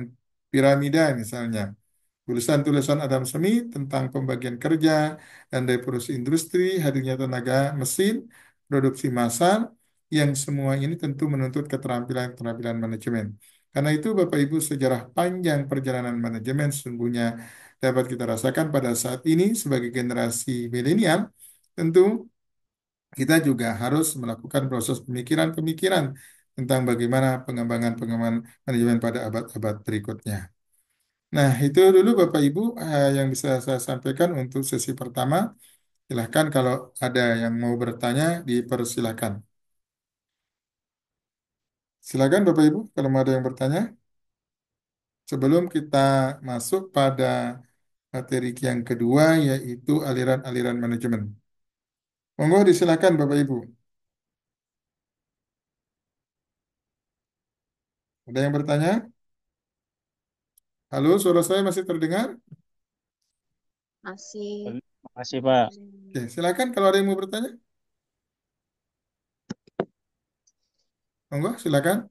piramida misalnya. Tulisan-tulisan Adam Smith tentang pembagian kerja dan revolusi industri, hadirnya tenaga mesin, produksi massal, yang semua ini tentu menuntut keterampilan-keterampilan manajemen. Karena itu Bapak Ibu, sejarah panjang perjalanan manajemen sesungguhnya dapat kita rasakan pada saat ini sebagai generasi milenial. Tentu kita juga harus melakukan proses pemikiran-pemikiran tentang bagaimana pengembangan-pengembangan manajemen pada abad-abad berikutnya. Nah, itu dulu Bapak Ibu yang bisa saya sampaikan untuk sesi pertama. Silahkan kalau ada yang mau bertanya, dipersilahkan. Silakan Bapak Ibu kalau mau ada yang bertanya. Sebelum kita masuk pada materi yang kedua, yaitu aliran-aliran manajemen. Monggo disilakan Bapak Ibu. Ada yang bertanya? Halo, suara saya masih terdengar? Masih. Terima kasih, Pak. Oke, silakan kalau ada yang mau bertanya. Monggo, silakan.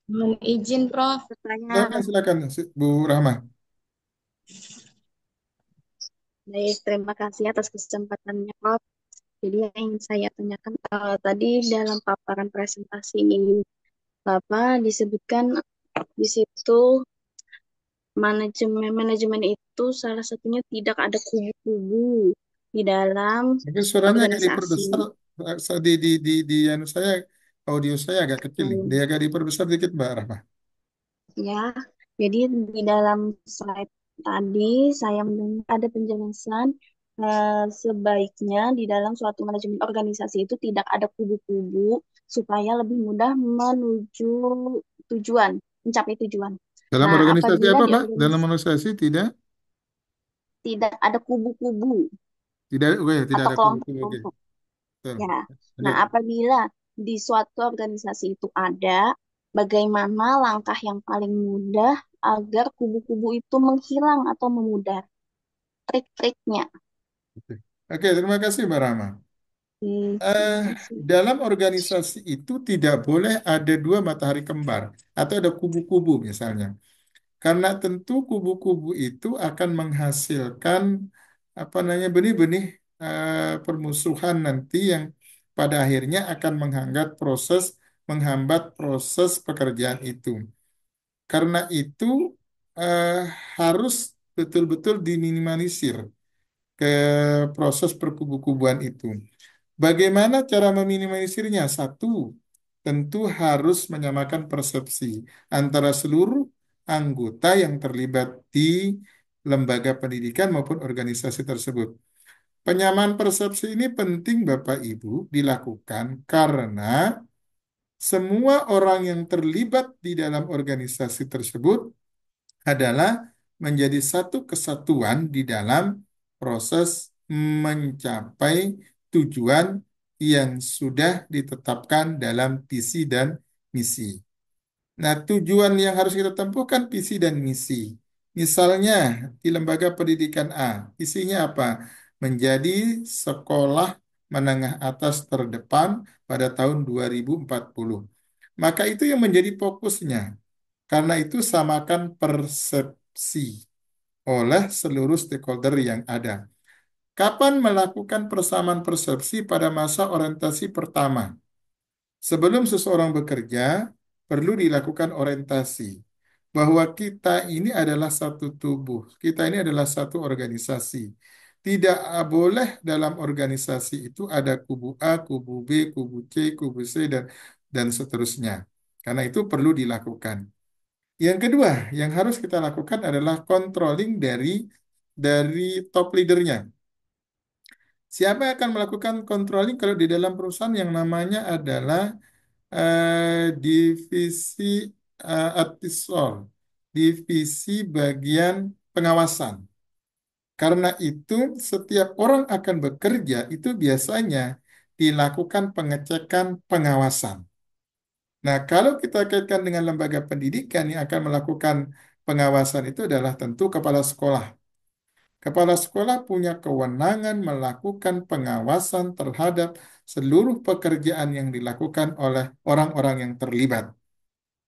Mohon izin, Prof, bertanya. Silakan, silakan, Bu Rahma. Baik, terima kasih atas kesempatannya, Prof. Jadi yang ingin saya tanyakan tadi dalam paparan presentasi Bapak disebutkan di situ manajemen itu salah satunya tidak ada kubu-kubu di dalam Mungkin suaranya agak organisasi. diperbesar. Di anu saya, audio saya agak kecil nih. Dia agak diperbesar dikit Mbak Rahma. Ya, jadi di dalam slide tadi saya mendengar ada penjelasan sebaiknya di dalam suatu manajemen organisasi itu tidak ada kubu-kubu supaya lebih mudah menuju tujuan, mencapai tujuan. Dalam Nah, organisasi apabila apa, di Pak? Dalam organisasi organisasi tidak, tidak ada kubu-kubu oke, tidak atau ada kubu-kubu. Oke, kelompok-kelompok, betul. ya. Nah, Lanjut. apabila di suatu organisasi itu ada, bagaimana langkah yang paling mudah agar kubu-kubu itu menghilang atau memudar? Trik-triknya. Oke, oke, terima kasih Mbak Rahma. Terima Eh, kasih. dalam organisasi itu tidak boleh ada dua matahari kembar atau ada kubu-kubu misalnya. Karena tentu kubu-kubu itu akan menghasilkan apa namanya benih-benih permusuhan nanti yang pada akhirnya akan menghambat proses pekerjaan itu. Karena itu eh, harus betul-betul diminimalisir ke proses perkubu-kubuan itu. Bagaimana cara meminimalisirnya? Satu, tentu harus menyamakan persepsi antara seluruh anggota yang terlibat di lembaga pendidikan maupun organisasi tersebut. Penyamaan persepsi ini penting Bapak Ibu dilakukan karena semua orang yang terlibat di dalam organisasi tersebut adalah menjadi satu kesatuan di dalam proses mencapai tujuan yang sudah ditetapkan dalam visi dan misi. Nah, tujuan yang harus kita tempuhkan visi dan misi. Misalnya di lembaga pendidikan A, isinya apa? Menjadi sekolah menengah atas terdepan pada tahun 2040. Maka itu yang menjadi fokusnya. Karena itu samakan persepsi oleh seluruh stakeholder yang ada. Kapan melakukan persamaan persepsi pada masa orientasi pertama? Sebelum seseorang bekerja, perlu dilakukan orientasi bahwa kita ini adalah satu tubuh, kita ini adalah satu organisasi. Tidak boleh dalam organisasi itu ada kubu A, kubu B, kubu C, kubu C, dan seterusnya. Karena itu perlu dilakukan. Yang kedua, yang harus kita lakukan adalah controlling dari top leadernya. Siapa yang akan melakukan controlling kalau di dalam perusahaan yang namanya adalah divisi advisor, divisi bagian pengawasan. Karena itu setiap orang akan bekerja itu biasanya dilakukan pengecekan pengawasan. Nah, kalau kita kaitkan dengan lembaga pendidikan yang akan melakukan pengawasan itu adalah tentu kepala sekolah. Kepala sekolah punya kewenangan melakukan pengawasan terhadap seluruh pekerjaan yang dilakukan oleh orang-orang yang terlibat.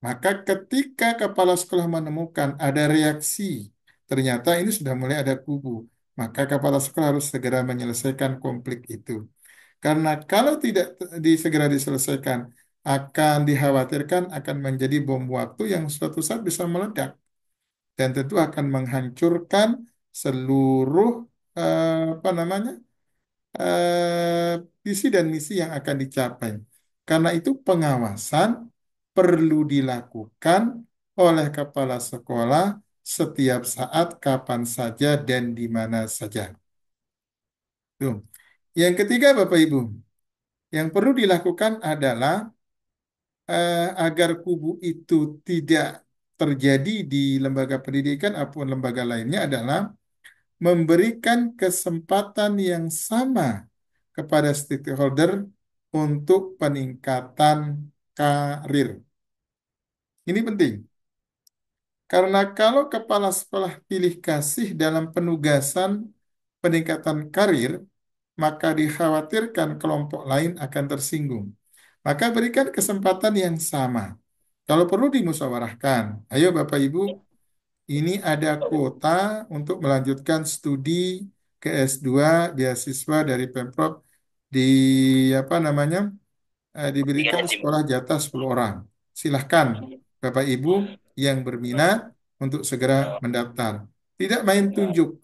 Maka ketika kepala sekolah menemukan ada reaksi, ternyata ini sudah mulai ada kubu, maka kepala sekolah harus segera menyelesaikan konflik itu. Karena kalau tidak segera diselesaikan, akan dikhawatirkan akan menjadi bom waktu yang suatu saat bisa meledak dan tentu akan menghancurkan seluruh apa namanya visi dan misi yang akan dicapai. Karena itu pengawasan perlu dilakukan oleh kepala sekolah setiap saat, kapan saja, dan di mana saja. Tuh. Yang ketiga, Bapak Ibu, yang perlu dilakukan adalah agar kubu itu tidak terjadi di lembaga pendidikan ataupun lembaga lainnya adalah memberikan kesempatan yang sama kepada stakeholder untuk peningkatan karir. Ini penting, karena kalau kepala sekolah pilih kasih dalam penugasan peningkatan karir, maka dikhawatirkan kelompok lain akan tersinggung. Maka berikan kesempatan yang sama. Kalau perlu dimusyawarahkan, ayo Bapak Ibu, ini ada kuota untuk melanjutkan studi ke S2 beasiswa dari Pemprov di apa namanya diberikan sekolah jatah 10 orang. Silahkan Bapak Ibu yang berminat untuk segera mendaftar. Tidak main tunjuk.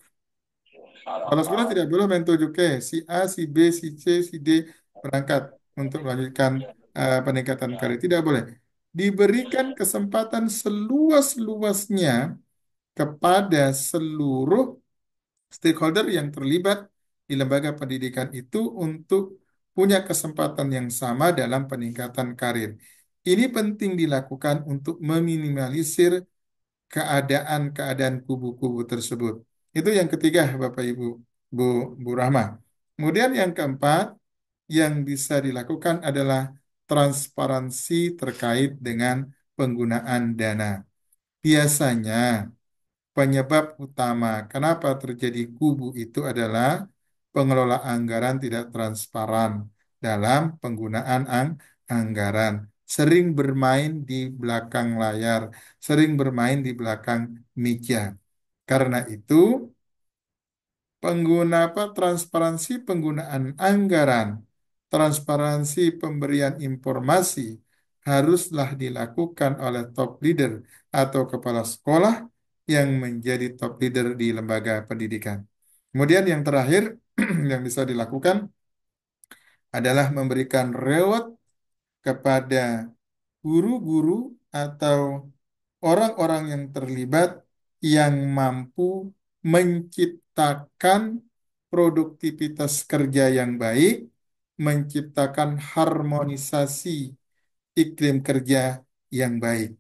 Kalau sekolah tidak boleh main tunjuk. Oke, si A, si B, si C, si D berangkat untuk melanjutkan peningkatan karir. Tidak boleh. Diberikan kesempatan seluas-luasnya kepada seluruh stakeholder yang terlibat di lembaga pendidikan itu untuk punya kesempatan yang sama dalam peningkatan karir. Ini penting dilakukan untuk meminimalisir keadaan-keadaan kubu-kubu tersebut. Itu yang ketiga, Bapak Ibu, Bu, Bu Rahma. Kemudian yang keempat, yang bisa dilakukan adalah transparansi terkait dengan penggunaan dana. Biasanya penyebab utama kenapa terjadi kubu itu adalah pengelola anggaran tidak transparan dalam penggunaan anggaran. Sering bermain di belakang layar, sering bermain di belakang meja. Karena itu, transparansi penggunaan anggaran, transparansi pemberian informasi haruslah dilakukan oleh top leader atau kepala sekolah yang menjadi top leader di lembaga pendidikan. Kemudian yang terakhir yang bisa dilakukan adalah memberikan reward kepada guru-guru atau orang-orang yang terlibat yang mampu menciptakan produktivitas kerja yang baik, menciptakan harmonisasi iklim kerja yang baik.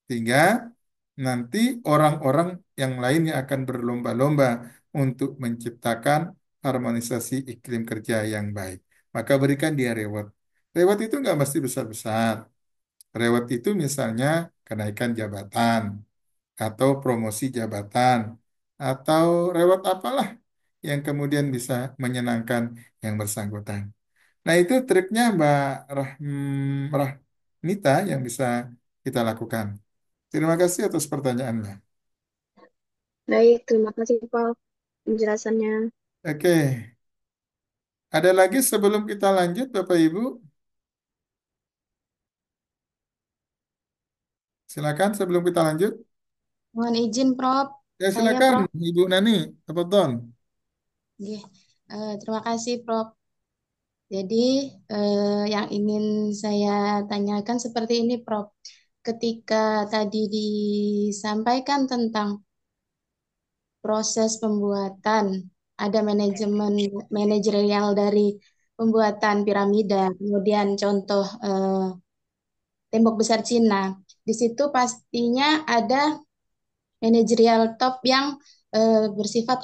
Sehingga nanti orang-orang yang lainnya akan berlomba-lomba untuk menciptakan harmonisasi iklim kerja yang baik. Maka berikan dia reward. Reward itu nggak mesti besar-besar. Reward itu misalnya kenaikan jabatan, atau promosi jabatan, atau reward apalah yang kemudian bisa menyenangkan yang bersangkutan. Nah, itu triknya Mbak Rahnita yang bisa kita lakukan. Terima kasih atas pertanyaannya. Baik, terima kasih Pak penjelasannya. Oke, ada lagi sebelum kita lanjut, Bapak Ibu? Silakan sebelum kita lanjut. Mohon izin, Prof. Ya, Saya, silakan, Prof. Ibu Nani. Apa Nggih. Terima kasih, Prof. Jadi, yang ingin saya tanyakan seperti ini, Prof. Ketika tadi disampaikan tentang proses pembuatan, ada manajemen manajerial dari pembuatan piramida, kemudian contoh tembok besar Cina. Di situ pastinya ada manajerial top yang bersifat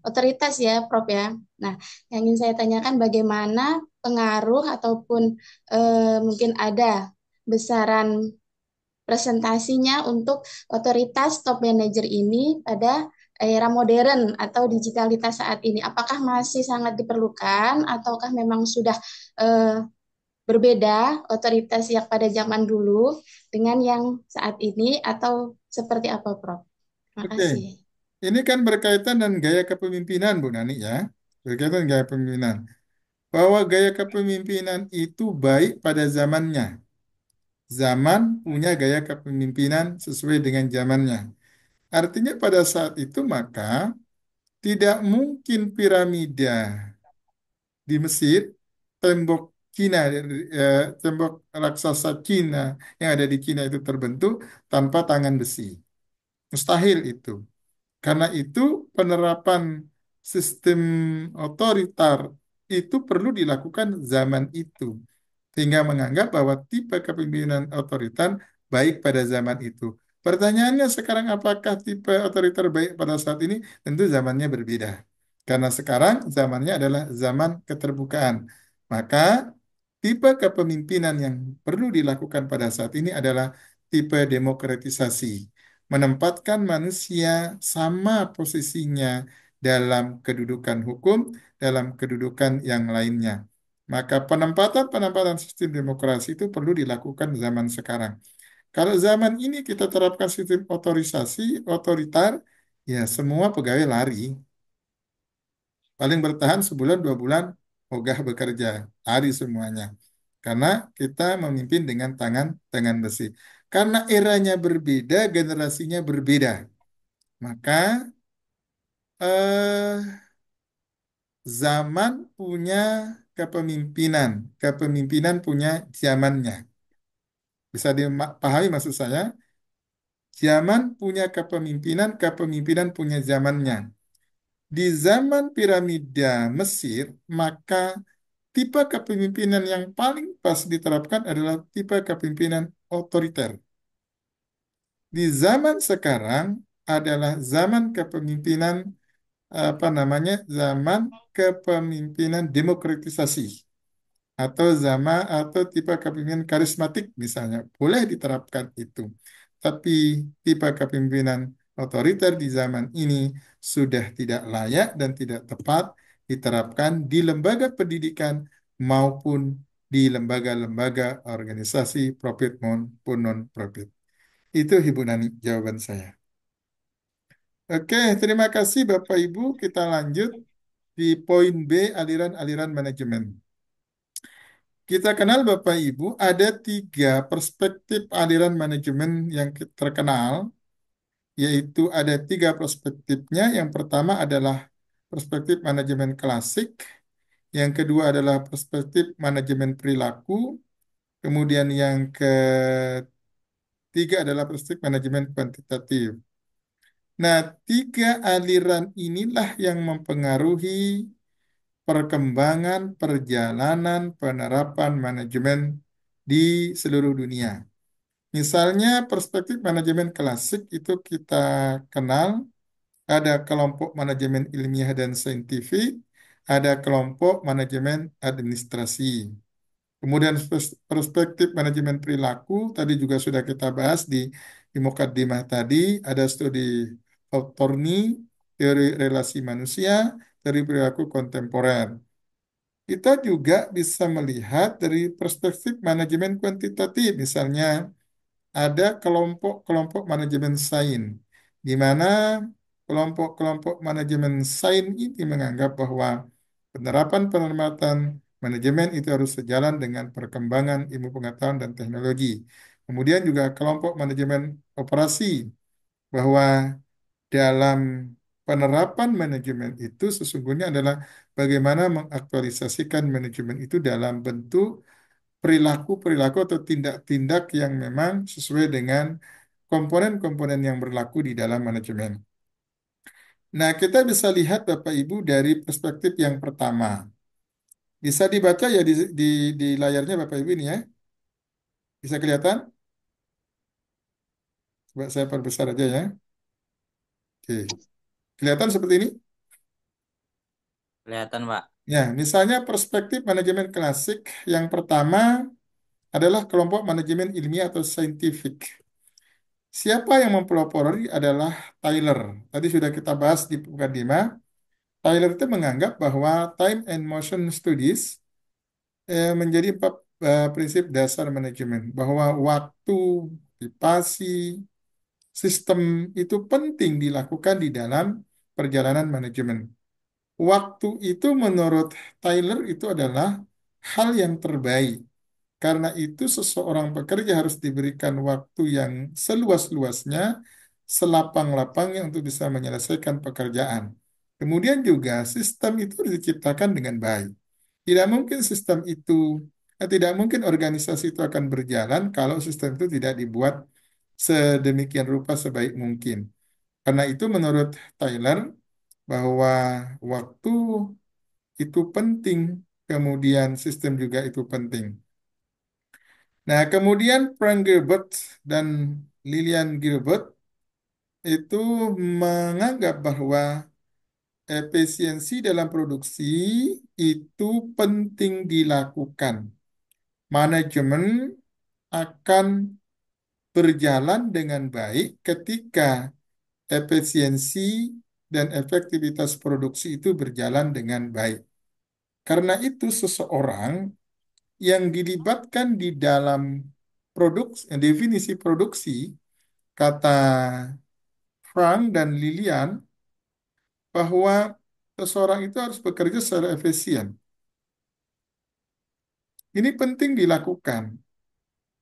otoritas ya, Prof ya. Nah, yang ingin saya tanyakan bagaimana pengaruh ataupun mungkin ada besaran presentasinya untuk otoritas top manager ini pada era modern atau digitalitas saat ini. Apakah masih sangat diperlukan ataukah memang sudah eh, berbeda otoritas yang pada zaman dulu dengan yang saat ini atau seperti apa, Prof? Terima Oke, kasih. ini kan berkaitan dengan gaya kepemimpinan, Bu Nani ya. Berkaitan dengan gaya kepemimpinan. Bahwa gaya kepemimpinan itu baik pada zamannya. Zaman punya gaya kepemimpinan sesuai dengan zamannya. Artinya pada saat itu maka tidak mungkin piramida di Mesir, tembok Cina, tembok raksasa Cina yang ada di Cina itu terbentuk tanpa tangan besi. Mustahil itu. Karena itu penerapan sistem otoriter itu perlu dilakukan zaman itu. Sehingga menganggap bahwa tipe kepemimpinan otoriter baik pada zaman itu. Pertanyaannya sekarang apakah tipe otoriter baik pada saat ini? Tentu zamannya berbeda. Karena sekarang zamannya adalah zaman keterbukaan. Maka tipe kepemimpinan yang perlu dilakukan pada saat ini adalah tipe demokratisasi. Menempatkan manusia sama posisinya dalam kedudukan hukum, dalam kedudukan yang lainnya. Maka penempatan-penempatan sistem demokrasi itu perlu dilakukan zaman sekarang. Kalau zaman ini kita terapkan sistem otorisasi, otoriter, ya semua pegawai lari. Paling bertahan sebulan, 2 bulan, ogah bekerja. Lari semuanya. Karena kita memimpin dengan tangan besi. Karena eranya berbeda, generasinya berbeda. Maka eh, zaman punya kepemimpinan. Kepemimpinan punya zamannya. Bisa dipahami maksud saya? Zaman punya kepemimpinan, kepemimpinan punya zamannya. Di zaman piramida Mesir, maka tipe kepemimpinan yang paling pas diterapkan adalah tipe kepemimpinan otoriter. Di zaman sekarang adalah zaman kepemimpinan apa namanya? Zaman kepemimpinan demokratisasi atau zaman atau tipe kepemimpinan karismatik misalnya boleh diterapkan itu. Tapi tipe kepemimpinan otoriter di zaman ini sudah tidak layak dan tidak tepat diterapkan di lembaga pendidikan maupun di lembaga-lembaga organisasi profit maupun non-profit. Itu Ibu Nani jawaban saya. Oke, terima kasih Bapak Ibu. Kita lanjut di poin B, aliran-aliran manajemen. Kita kenal Bapak Ibu, ada 3 perspektif aliran manajemen yang terkenal, yaitu ada 3 perspektifnya. Yang pertama adalah perspektif manajemen klasik, yang kedua adalah perspektif manajemen perilaku, kemudian yang ketiga adalah perspektif manajemen kuantitatif. Nah, 3 aliran inilah yang mempengaruhi perkembangan perjalanan penerapan manajemen di seluruh dunia. Misalnya perspektif manajemen klasik itu kita kenal, ada kelompok manajemen ilmiah dan saintifik, ada kelompok manajemen administrasi. Kemudian perspektif manajemen perilaku tadi juga sudah kita bahas di mukadimah tadi, ada studi Hawthorne, teori relasi manusia, teori perilaku kontemporer. Kita juga bisa melihat dari perspektif manajemen kuantitatif, misalnya ada kelompok-kelompok manajemen sains, di mana kelompok-kelompok manajemen sains ini menganggap bahwa penerapan-penerapan manajemen itu harus sejalan dengan perkembangan ilmu pengetahuan dan teknologi. Kemudian juga kelompok manajemen operasi, bahwa dalam penerapan manajemen itu sesungguhnya adalah bagaimana mengaktualisasikan manajemen itu dalam bentuk perilaku-perilaku atau tindak-tindak yang memang sesuai dengan komponen-komponen yang berlaku di dalam manajemen. Nah, kita bisa lihat Bapak Ibu dari perspektif yang pertama. Bisa dibaca ya di layarnya Bapak Ibu ini ya. Bisa kelihatan? Coba saya perbesar aja ya. Oke. Kelihatan seperti ini? Kelihatan, Pak. Ya, misalnya perspektif manajemen klasik yang pertama adalah kelompok manajemen ilmiah atau scientific. Siapa yang mempelopori adalah Tyler. Tadi sudah kita bahas di mukadimah. Tyler itu menganggap bahwa time and motion studies menjadi prinsip dasar manajemen, bahwa waktu, aktivasi, sistem itu penting dilakukan di dalam perjalanan manajemen. Waktu itu menurut Tyler itu adalah hal yang terbaik. Karena itu seseorang pekerja harus diberikan waktu yang seluas-luasnya, selapang-lapangnya untuk bisa menyelesaikan pekerjaan. Kemudian juga sistem itu harus diciptakan dengan baik. Tidak mungkin sistem itu, tidak mungkin organisasi itu akan berjalan kalau sistem itu tidak dibuat sedemikian rupa sebaik mungkin. Karena itu menurut Tyler bahwa waktu itu penting, kemudian sistem juga itu penting. Nah, kemudian Frank Gilbert dan Lillian Gilbert itu menganggap bahwa efisiensi dalam produksi itu penting dilakukan. Manajemen akan berjalan dengan baik ketika efisiensi dan efektivitas produksi itu berjalan dengan baik. Karena itu seseorang yang dilibatkan di dalam definisi produksi, kata Frank dan Lilian, bahwa seseorang itu harus bekerja secara efisien. Ini penting dilakukan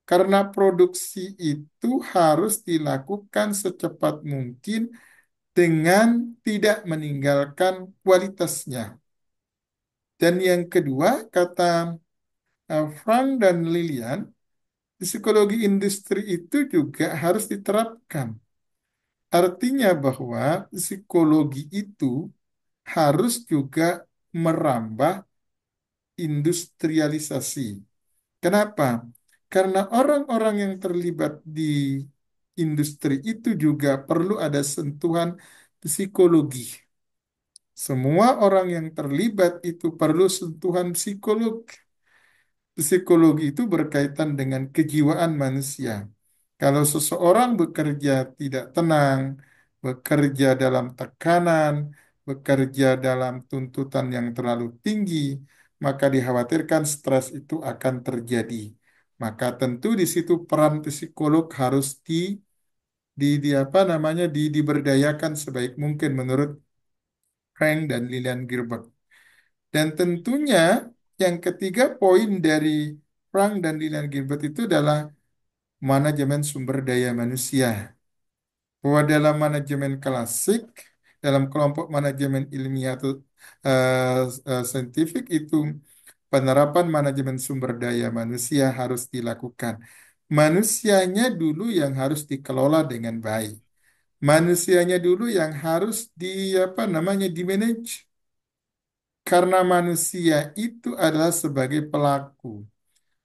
karena produksi itu harus dilakukan secepat mungkin dengan tidak meninggalkan kualitasnya. Dan yang kedua, kata Frank dan Lilian, psikologi industri itu juga harus diterapkan. Artinya bahwa psikologi itu harus juga merambah industrialisasi. Kenapa? Karena orang-orang yang terlibat di industri itu juga perlu ada sentuhan psikologi. Semua orang yang terlibat itu perlu sentuhan psikologi. Psikologi itu berkaitan dengan kejiwaan manusia. Kalau seseorang bekerja tidak tenang, bekerja dalam tekanan, bekerja dalam tuntutan yang terlalu tinggi, maka dikhawatirkan stres itu akan terjadi. Maka tentu di situ peran psikolog harus di apa namanya diberdayakan sebaik mungkin menurut Frank dan Lilian Gilbert. Dan tentunya yang ketiga poin dari Frank dan Lilian Gilbert itu adalah manajemen sumber daya manusia. Bahwa dalam manajemen klasik, dalam kelompok manajemen ilmiah atau saintifik itu, penerapan manajemen sumber daya manusia harus dilakukan. Manusianya dulu yang harus dikelola dengan baik. Manusianya dulu yang harus apa namanya dimanage. Karena manusia itu adalah sebagai pelaku.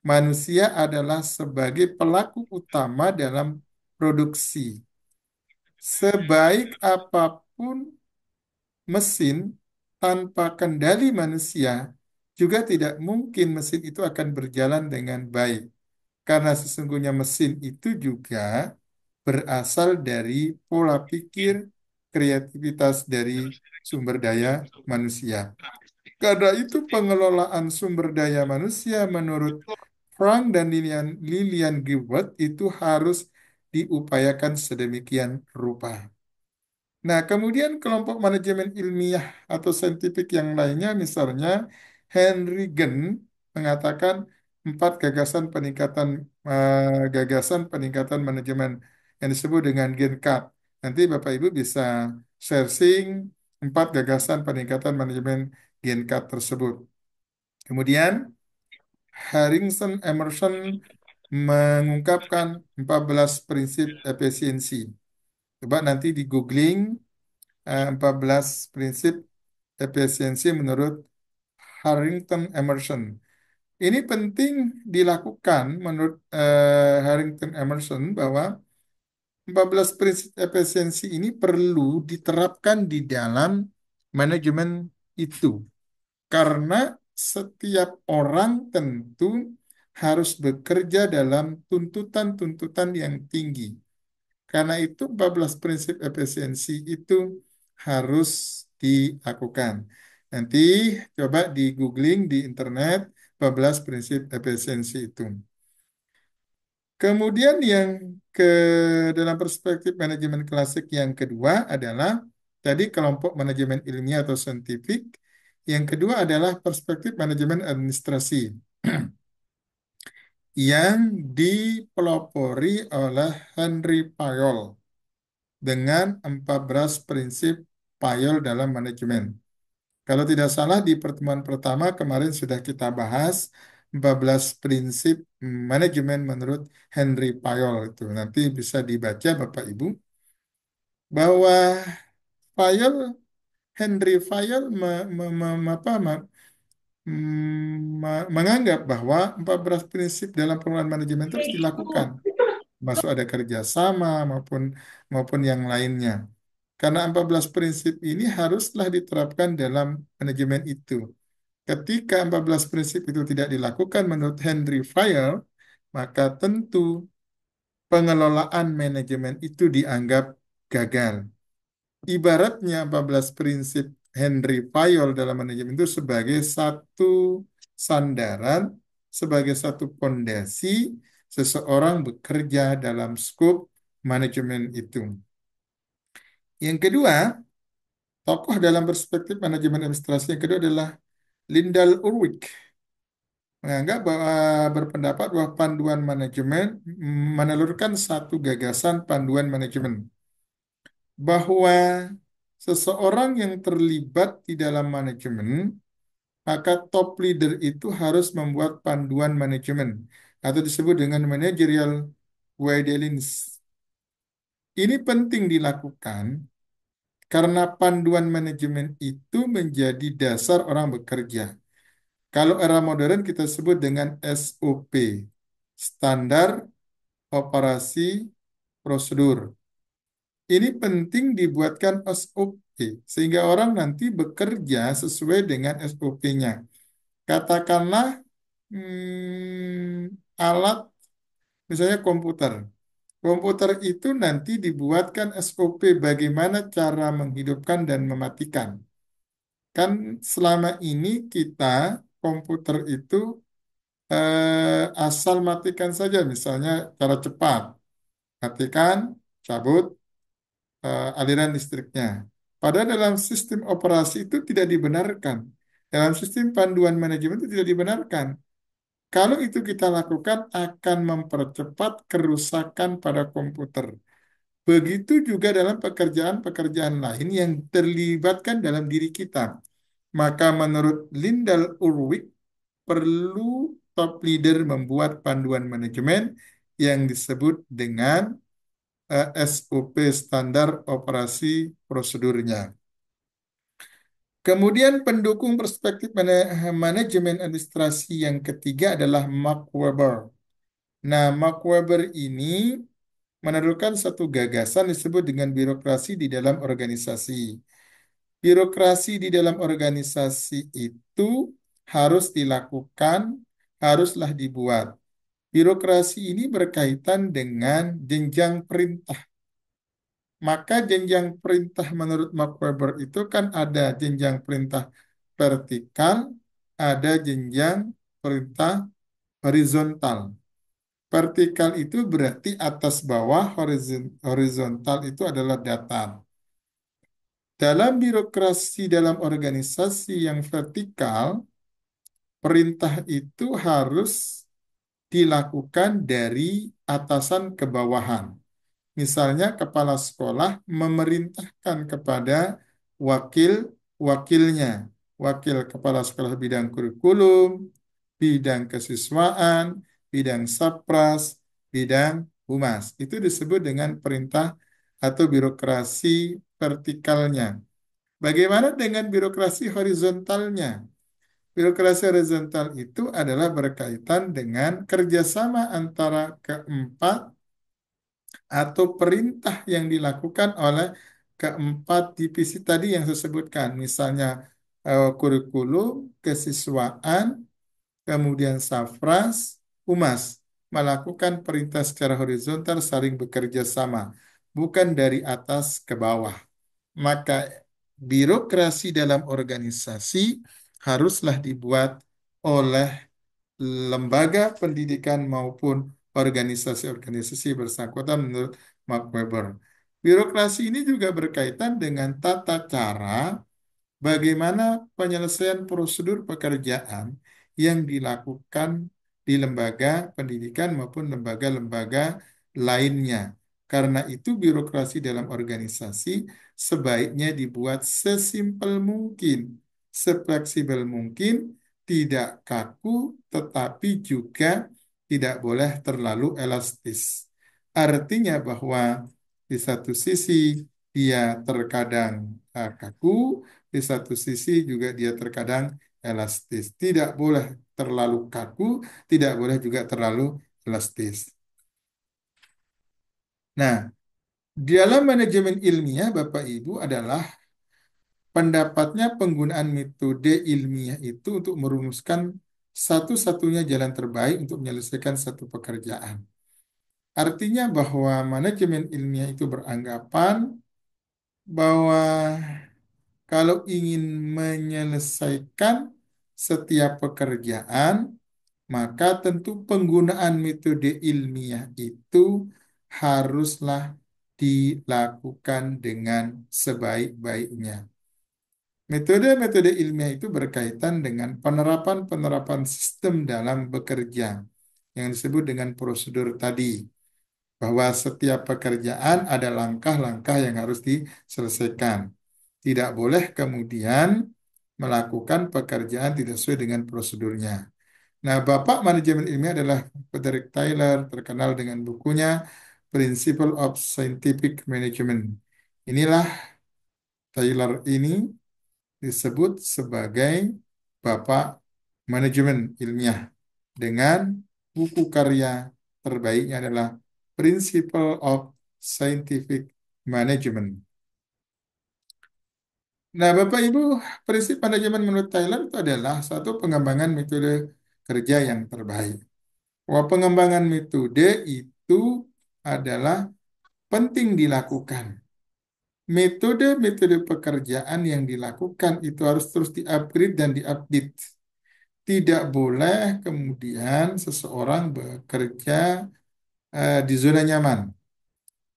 Manusia adalah sebagai pelaku utama dalam produksi. Sebaik apapun mesin tanpa kendali manusia, juga tidak mungkin mesin itu akan berjalan dengan baik. Karena sesungguhnya mesin itu juga berasal dari pola pikir, kreativitas dari sumber daya manusia. Karena itu pengelolaan sumber daya manusia menurut Frank dan Lilian Gilbert itu harus diupayakan sedemikian rupa. Nah, kemudian kelompok manajemen ilmiah atau saintifik yang lainnya, misalnya Henry Ginn mengatakan empat gagasan peningkatan manajemen yang disebut dengan GenCat. Nanti Bapak Ibu bisa searching empat gagasan peningkatan manajemen GenCat tersebut. Kemudian Harrison Emerson mengungkapkan 14 prinsip efisiensi. Coba nanti di googling 14 prinsip efisiensi menurut Harrington Emerson. Ini penting dilakukan menurut Harrington Emerson bahwa 14 prinsip efisiensi ini perlu diterapkan di dalam manajemen itu. Karena setiap orang tentu harus bekerja dalam tuntutan-tuntutan yang tinggi. Karena itu 14 prinsip efisiensi itu harus dilakukan. Nanti coba di googling di internet 14 prinsip efisiensi itu. Kemudian yang ke dalam perspektif manajemen klasik yang kedua adalah tadi kelompok manajemen ilmiah atau saintifik. Yang kedua adalah perspektif manajemen administrasi yang dipelopori oleh Henry Fayol dengan 14 prinsip Fayol dalam manajemen. Kalau tidak salah di pertemuan pertama kemarin sudah kita bahas 14 prinsip manajemen menurut Henry Fayol itu. Nanti bisa dibaca Bapak Ibu bahwa Fayol Henry Fayol menganggap bahwa 14 prinsip dalam pengelolaan manajemen itu harus dilakukan. Masuk ada kerjasama maupun maupun yang lainnya. Karena 14 prinsip ini haruslah diterapkan dalam manajemen itu. Ketika 14 prinsip itu tidak dilakukan menurut Henry Fayol, maka tentu pengelolaan manajemen itu dianggap gagal. Ibaratnya 14 prinsip Henry Fayol dalam manajemen itu sebagai satu sandaran, sebagai satu pondasi seseorang bekerja dalam skop manajemen itu. Yang kedua, tokoh dalam perspektif manajemen administrasi yang kedua adalah Lyndall Urwich menganggap bahwa berpendapat bahwa panduan manajemen menelurkan satu gagasan panduan manajemen bahwa seseorang yang terlibat di dalam manajemen maka top leader itu harus membuat panduan manajemen atau disebut dengan managerial guidelines. Ini penting dilakukan karena panduan manajemen itu menjadi dasar orang bekerja. Kalau era modern kita sebut dengan SOP, standar operasi prosedur. Ini penting dibuatkan SOP sehingga orang nanti bekerja sesuai dengan SOP-nya. Katakanlah alat misalnya komputer. Komputer itu nanti dibuatkan SOP bagaimana cara menghidupkan dan mematikan. Kan selama ini kita komputer itu asal matikan saja, misalnya cara cepat, matikan, cabut aliran listriknya. Padahal dalam sistem operasi itu tidak dibenarkan. Dalam sistem panduan manajemen itu tidak dibenarkan. Kalau itu kita lakukan akan mempercepat kerusakan pada komputer. Begitu juga dalam pekerjaan-pekerjaan lain yang terlibatkan dalam diri kita. Maka menurut Lyndall Urwich, perlu top leader membuat panduan manajemen yang disebut dengan SOP standar operasi prosedurnya. Kemudian pendukung perspektif manajemen administrasi yang ketiga adalah Mark Webber. Nah, Mark Webber ini menelurkan satu gagasan disebut dengan birokrasi di dalam organisasi. Birokrasi di dalam organisasi itu harus dilakukan, haruslah dibuat. Birokrasi ini berkaitan dengan jenjang perintah. Maka jenjang perintah menurut Mark Webber itu kan ada jenjang perintah vertikal, ada jenjang perintah horizontal. Vertikal itu berarti atas bawah, horizontal itu adalah datar. Dalam birokrasi dalam organisasi yang vertikal, perintah itu harus dilakukan dari atasan ke bawahan. Misalnya kepala sekolah memerintahkan kepada wakil-wakilnya, wakil kepala sekolah bidang kurikulum, bidang kesiswaan, bidang sapras, bidang humas. Itu disebut dengan perintah atau birokrasi vertikalnya. Bagaimana dengan birokrasi horizontalnya? Birokrasi horizontal itu adalah berkaitan dengan kerjasama antara keempat atau perintah yang dilakukan oleh keempat divisi tadi yang saya sebutkan. Misalnya kurikulum, kesiswaan, kemudian Safras, Humas melakukan perintah secara horizontal saling bekerja sama, bukan dari atas ke bawah. Maka birokrasi dalam organisasi haruslah dibuat oleh lembaga pendidikan maupun organisasi-organisasi bersangkutan menurut Mark Webber. Birokrasi ini juga berkaitan dengan tata cara bagaimana penyelesaian prosedur pekerjaan yang dilakukan di lembaga pendidikan maupun lembaga-lembaga lainnya. Karena itu birokrasi dalam organisasi sebaiknya dibuat sesimpel mungkin, sefleksibel mungkin, tidak kaku, tetapi juga tidak boleh terlalu elastis. Artinya bahwa di satu sisi dia terkadang kaku, di satu sisi juga dia terkadang elastis. Tidak boleh terlalu kaku, tidak boleh juga terlalu elastis. Nah, di dalam manajemen ilmiah, Bapak Ibu, adalah pendapatnya penggunaan metode ilmiah itu untuk merumuskan satu-satunya jalan terbaik untuk menyelesaikan satu pekerjaan. Artinya bahwa manajemen ilmiah itu beranggapan bahwa kalau ingin menyelesaikan setiap pekerjaan, maka tentu penggunaan metode ilmiah itu haruslah dilakukan dengan sebaik-baiknya. Metode-metode ilmiah itu berkaitan dengan penerapan-penerapan sistem dalam bekerja yang disebut dengan prosedur tadi, bahwa setiap pekerjaan ada langkah-langkah yang harus diselesaikan. Tidak boleh kemudian melakukan pekerjaan tidak sesuai dengan prosedurnya. Nah, Bapak Manajemen Ilmiah adalah Frederick Taylor, terkenal dengan bukunya Principle of Scientific Management. Inilah Taylor ini disebut sebagai Bapak Manajemen Ilmiah dengan buku karya terbaiknya adalah Principle of Scientific Management. Nah, Bapak Ibu, prinsip manajemen menurut Taylor itu adalah satu pengembangan metode kerja yang terbaik. Bahwa pengembangan metode itu adalah penting dilakukan. Metode-metode pekerjaan yang dilakukan itu harus terus di-upgrade dan di-update. Tidak boleh kemudian seseorang bekerja di zona nyaman.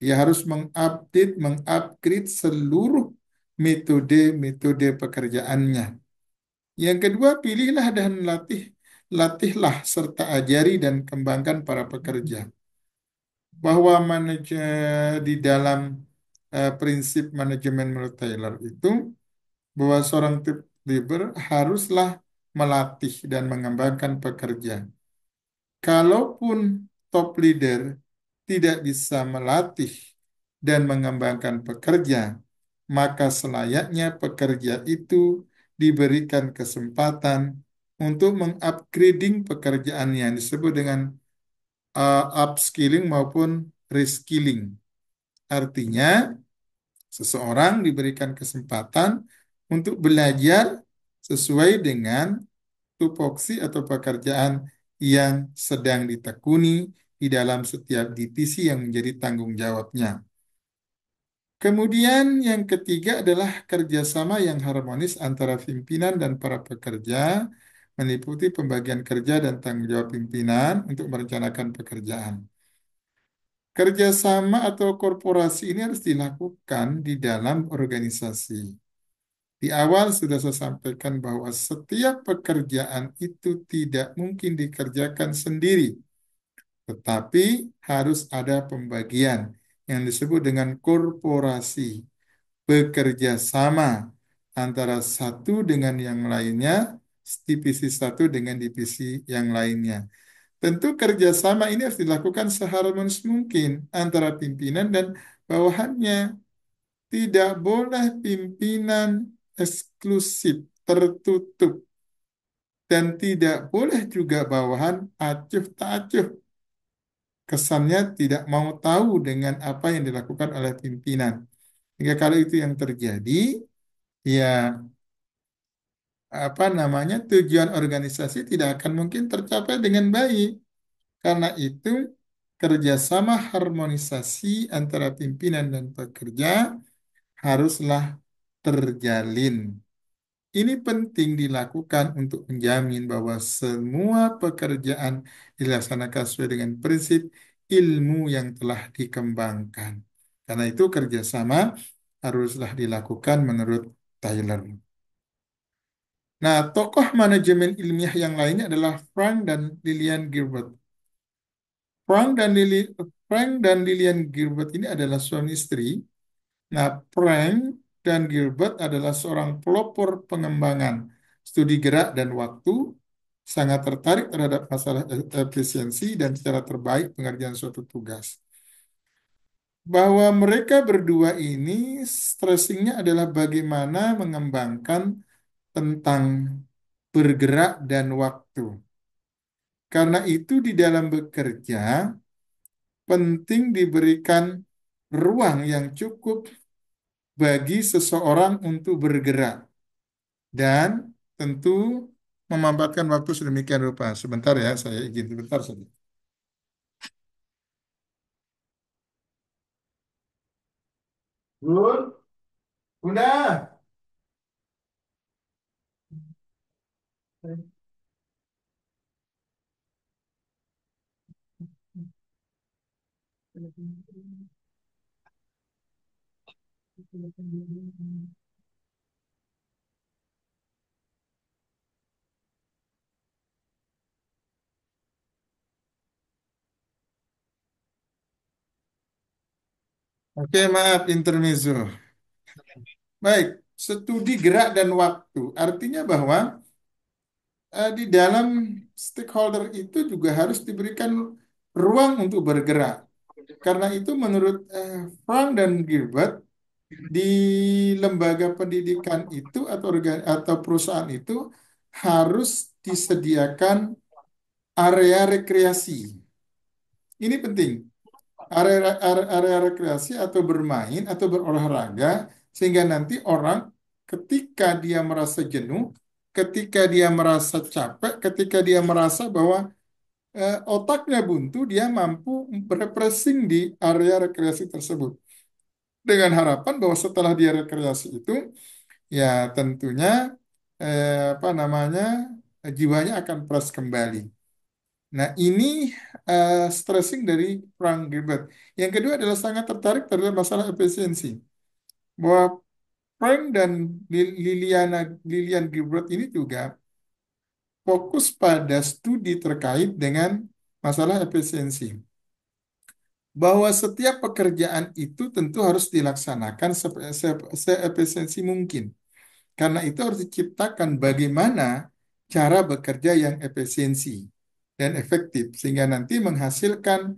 Dia harus mengupdate, mengupgrade seluruh metode-metode pekerjaannya. Yang kedua, pilihlah dan latihlah serta ajari dan kembangkan para pekerja. Bahwa di dalam prinsip manajemen menurut Taylor itu, bahwa seorang tim leader haruslah melatih dan mengembangkan pekerja. Kalaupun top leader tidak bisa melatih dan mengembangkan pekerja, maka selayaknya pekerja itu diberikan kesempatan untuk mengupgrading pekerjaan yang disebut dengan upskilling maupun reskilling. Artinya, seseorang diberikan kesempatan untuk belajar sesuai dengan tupoksi atau pekerjaan yang sedang ditekuni di dalam setiap divisi yang menjadi tanggung jawabnya. Kemudian yang ketiga adalah kerjasama yang harmonis antara pimpinan dan para pekerja, meliputi pembagian kerja dan tanggung jawab pimpinan untuk merencanakan pekerjaan. Kerjasama atau korporasi ini harus dilakukan di dalam organisasi. Di awal sudah saya sampaikan bahwa setiap pekerjaan itu tidak mungkin dikerjakan sendiri, tetapi harus ada pembagian yang disebut dengan korporasi, bekerja sama antara satu dengan yang lainnya, divisi satu dengan divisi yang lainnya. Tentu kerjasama ini harus dilakukan seharmonis mungkin antara pimpinan dan bawahannya. Tidak boleh pimpinan eksklusif, tertutup, dan tidak boleh juga bawahan acuh tak acuh. kesannya tidak mau tahu dengan apa yang dilakukan oleh pimpinan. Jika kalau itu yang terjadi, ya apa namanya tujuan organisasi tidak akan mungkin tercapai dengan baik. Karena itu kerjasama harmonisasi antara pimpinan dan pekerja haruslah terjalin. Ini penting dilakukan untuk menjamin bahwa semua pekerjaan dilaksanakan sesuai dengan prinsip ilmu yang telah dikembangkan. Karena itu kerjasama haruslah dilakukan menurut Taylor. Nah, tokoh manajemen ilmiah yang lainnya adalah Frank dan Lillian Gilbert. Frank dan Frank dan Lillian Gilbert ini adalah suami istri. Nah, Frank dan Gilbert adalah seorang pelopor pengembangan studi gerak dan waktu, sangat tertarik terhadap masalah efisiensi dan cara terbaik pengerjaan suatu tugas. Bahwa mereka berdua ini stressingnya adalah bagaimana mengembangkan tentang bergerak dan waktu. Karena itu di dalam bekerja penting diberikan ruang yang cukup bagi seseorang untuk bergerak dan tentu memanfaatkan waktu sedemikian rupa. Sebentar ya, saya izin sebentar saja. Bun, Bunda. Oke, maaf intermezzo. Baik, studi gerak dan waktu. Artinya bahwa di dalam stakeholder itu juga harus diberikan ruang untuk bergerak. Karena itu menurut Frank dan Gilbert, di lembaga pendidikan itu atau perusahaan itu harus disediakan area rekreasi. Ini penting. Area rekreasi atau bermain atau berolahraga sehingga nanti orang ketika dia merasa jenuh, ketika dia merasa capek, ketika dia merasa bahwa otaknya buntu, dia mampu berefreshing di area rekreasi tersebut. Dengan harapan bahwa setelah dia rekreasi itu, ya tentunya apa namanya jiwanya akan fresh kembali. Nah, ini stressing dari Frank Gilbert. Yang kedua adalah sangat tertarik terhadap masalah efisiensi. Bahwa Frank dan Lilian Gilbert ini juga fokus pada studi terkait dengan masalah efisiensi. Bahwa setiap pekerjaan itu tentu harus dilaksanakan seefisiensi mungkin. Karena itu harus diciptakan bagaimana cara bekerja yang efisiensi dan efektif sehingga nanti menghasilkan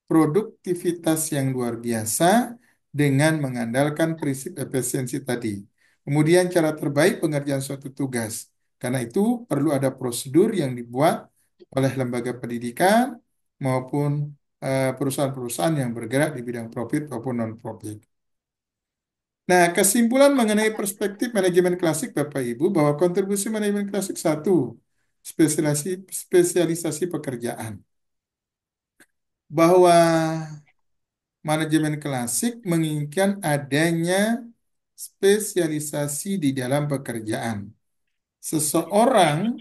produktivitas yang luar biasa dengan mengandalkan prinsip efisiensi tadi. Kemudian cara terbaik pengerjaan suatu tugas. Karena itu perlu ada prosedur yang dibuat oleh lembaga pendidikan maupun perusahaan-perusahaan yang bergerak di bidang profit maupun non-profit. Nah, kesimpulan mengenai perspektif manajemen klasik Bapak Ibu bahwa kontribusi manajemen klasik satu, spesialisasi pekerjaan. Bahwa manajemen klasik menginginkan adanya spesialisasi di dalam pekerjaan. Seseorang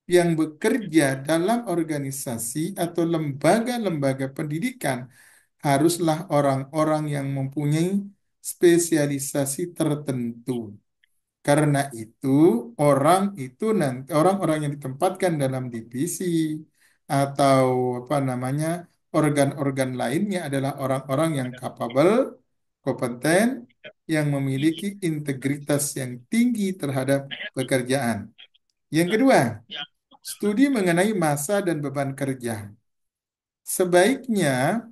yang bekerja dalam organisasi atau lembaga-lembaga pendidikan haruslah orang-orang yang mempunyai spesialisasi tertentu. Karena itu, orang-orang yang ditempatkan dalam divisi atau apa namanya organ-organ lainnya adalah orang-orang yang capable, kompeten, yang memiliki integritas yang tinggi terhadap pekerjaan. Yang kedua, studi mengenai masa dan beban kerja. Sebaiknya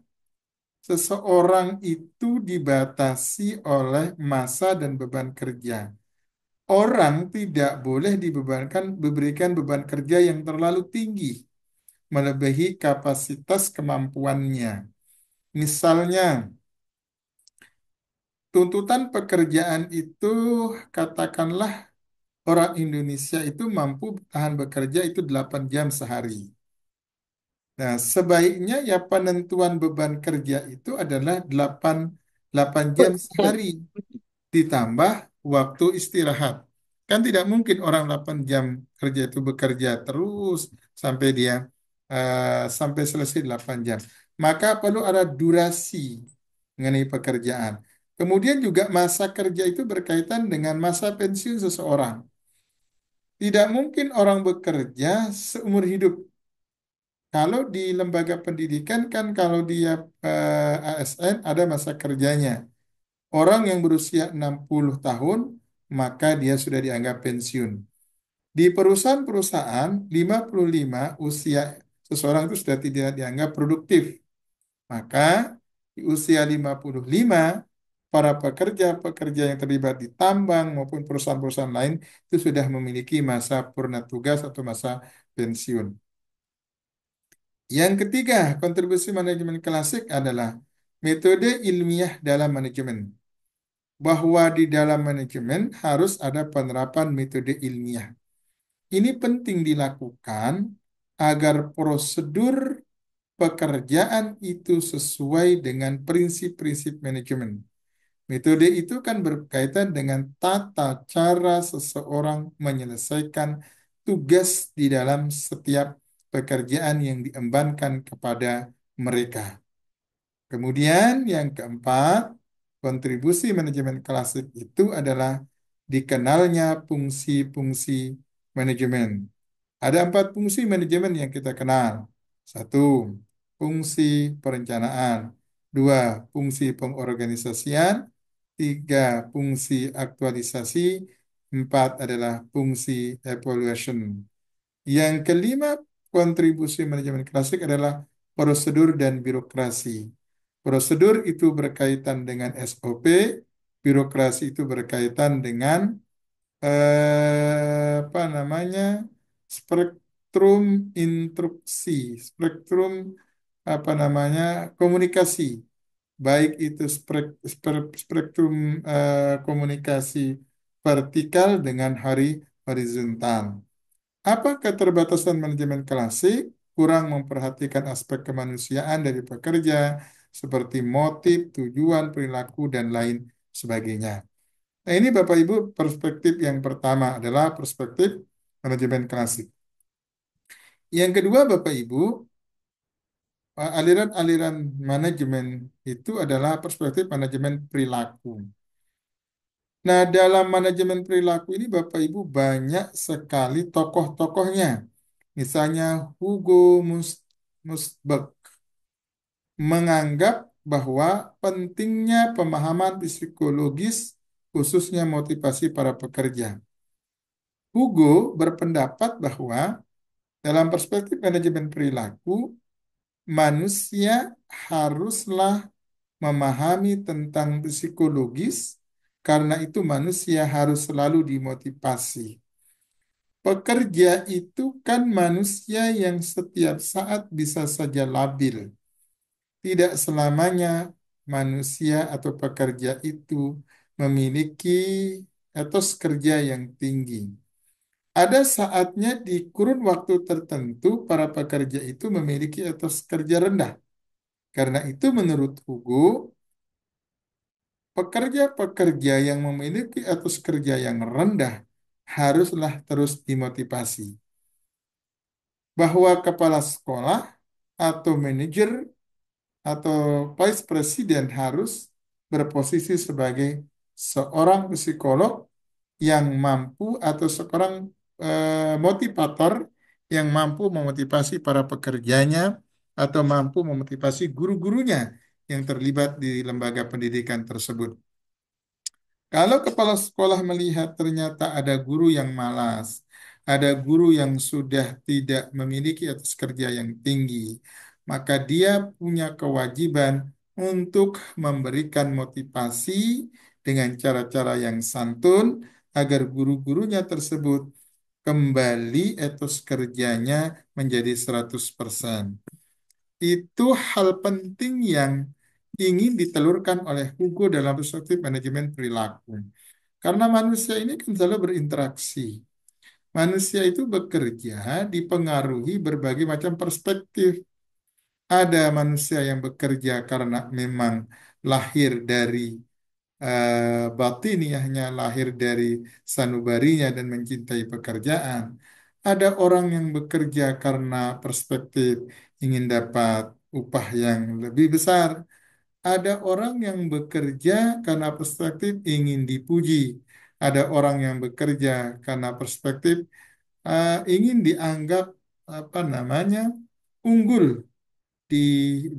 seseorang itu dibatasi oleh masa dan beban kerja. Orang tidak boleh diberikan beban kerja yang terlalu tinggi. melebihi kapasitas kemampuannya. Misalnya, tuntutan pekerjaan itu katakanlah orang Indonesia itu mampu tahan bekerja itu 8 jam sehari. Nah, sebaiknya ya penentuan beban kerja itu adalah 8 jam sehari ditambah waktu istirahat. Kan tidak mungkin orang 8 jam kerja itu bekerja terus sampai dia sampai selesai 8 jam. Maka perlu ada durasi mengenai pekerjaan. Kemudian juga masa kerja itu berkaitan dengan masa pensiun seseorang. Tidak mungkin orang bekerja seumur hidup. Kalau di lembaga pendidikan kan kalau dia ASN ada masa kerjanya. Orang yang berusia 60 tahun, maka dia sudah dianggap pensiun. Di perusahaan-perusahaan, 55 usia seseorang itu sudah tidak dianggap produktif. Maka di usia 55, para pekerja-pekerja yang terlibat di tambang maupun perusahaan-perusahaan lain itu sudah memiliki masa purna tugas atau masa pensiun. Yang ketiga, kontribusi manajemen klasik adalah metode ilmiah dalam manajemen. Bahwa di dalam manajemen harus ada penerapan metode ilmiah. Ini penting dilakukan agar prosedur pekerjaan itu sesuai dengan prinsip-prinsip manajemen. Metode itu kan berkaitan dengan tata cara seseorang menyelesaikan tugas di dalam setiap pekerjaan yang diembankan kepada mereka. Kemudian yang keempat, kontribusi manajemen klasik itu adalah dikenalnya fungsi-fungsi manajemen. Ada 4 fungsi manajemen yang kita kenal. Satu, fungsi perencanaan. Dua, fungsi pengorganisasian. Tiga, fungsi aktualisasi. Empat adalah fungsi evaluation. Yang kelima, kontribusi manajemen klasik adalah prosedur dan birokrasi. Prosedur itu berkaitan dengan SOP, birokrasi itu berkaitan dengan apa namanya spektrum instruksi, spektrum apa namanya komunikasi, baik itu spektrum komunikasi vertikal dengan horizontal. Apa keterbatasan manajemen klasik? Kurang memperhatikan aspek kemanusiaan dari pekerja, seperti motif, tujuan, perilaku, dan lain sebagainya. Nah, ini Bapak Ibu perspektif yang pertama adalah perspektif manajemen klasik. Yang kedua Bapak Ibu, aliran-aliran manajemen itu adalah perspektif manajemen perilaku. Nah, dalam manajemen perilaku ini Bapak Ibu banyak sekali tokoh-tokohnya. Misalnya Hugo Musberg menganggap bahwa pentingnya pemahaman psikologis khususnya motivasi para pekerja. Hugo berpendapat bahwa dalam perspektif manajemen perilaku, manusia haruslah memahami tentang psikologis, karena itu manusia harus selalu dimotivasi. Pekerja itu kan manusia yang setiap saat bisa saja labil. Tidak selamanya manusia atau pekerja itu memiliki etos kerja yang tinggi. Ada saatnya di kurun waktu tertentu para pekerja itu memiliki etos kerja rendah. Karena itu menurut Hugo, pekerja-pekerja yang memiliki etos kerja yang rendah haruslah terus dimotivasi. Bahwa kepala sekolah atau manajer atau vice president harus berposisi sebagai seorang psikolog yang mampu atau seorang motivator yang mampu memotivasi para pekerjanya atau mampu memotivasi guru-gurunya yang terlibat di lembaga pendidikan tersebut. Kalau kepala sekolah melihat ternyata ada guru yang malas, ada guru yang sudah tidak memiliki etos kerja yang tinggi, maka dia punya kewajiban untuk memberikan motivasi dengan cara-cara yang santun agar guru-gurunya tersebut kembali etos kerjanya menjadi 100%. Itu hal penting yang ingin ditelurkan oleh Hugo dalam perspektif manajemen perilaku. Karena manusia ini kan selalu berinteraksi. Manusia itu bekerja dipengaruhi berbagai macam perspektif. Ada manusia yang bekerja karena memang lahir dari batiniahnya, lahir dari sanubarinya dan mencintai pekerjaan. Ada orang yang bekerja karena perspektif ingin dapat upah yang lebih besar. Ada orang yang bekerja karena perspektif ingin dipuji. Ada orang yang bekerja karena perspektif ingin dianggap apa namanya unggul di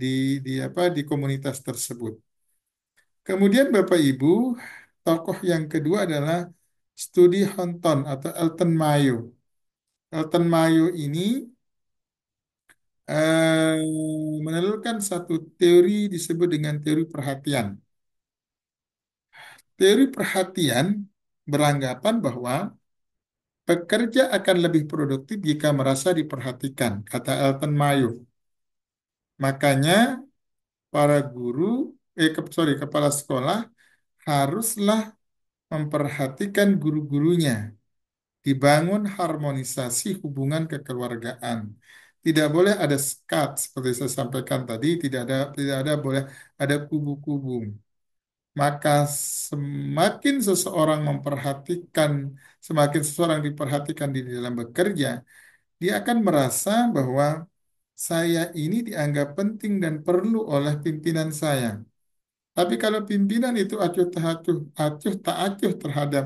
di di komunitas tersebut. Kemudian Bapak Ibu, tokoh yang kedua adalah Studi Honton atau Elton Mayo. Elton Mayo ini eh, menelurkan satu teori disebut dengan teori perhatian. Teori perhatian beranggapan bahwa pekerja akan lebih produktif jika merasa diperhatikan, kata Elton Mayo. Makanya para guru, kepala sekolah haruslah memperhatikan guru-gurunya. Dibangun harmonisasi hubungan kekeluargaan. Tidak boleh ada skat seperti saya sampaikan tadi, tidak ada boleh ada kubu-kubu. Maka semakin seseorang memperhatikan, semakin seseorang diperhatikan di dalam bekerja, dia akan merasa bahwa saya ini dianggap penting dan perlu oleh pimpinan saya. Tapi kalau pimpinan itu acuh tak acuh terhadap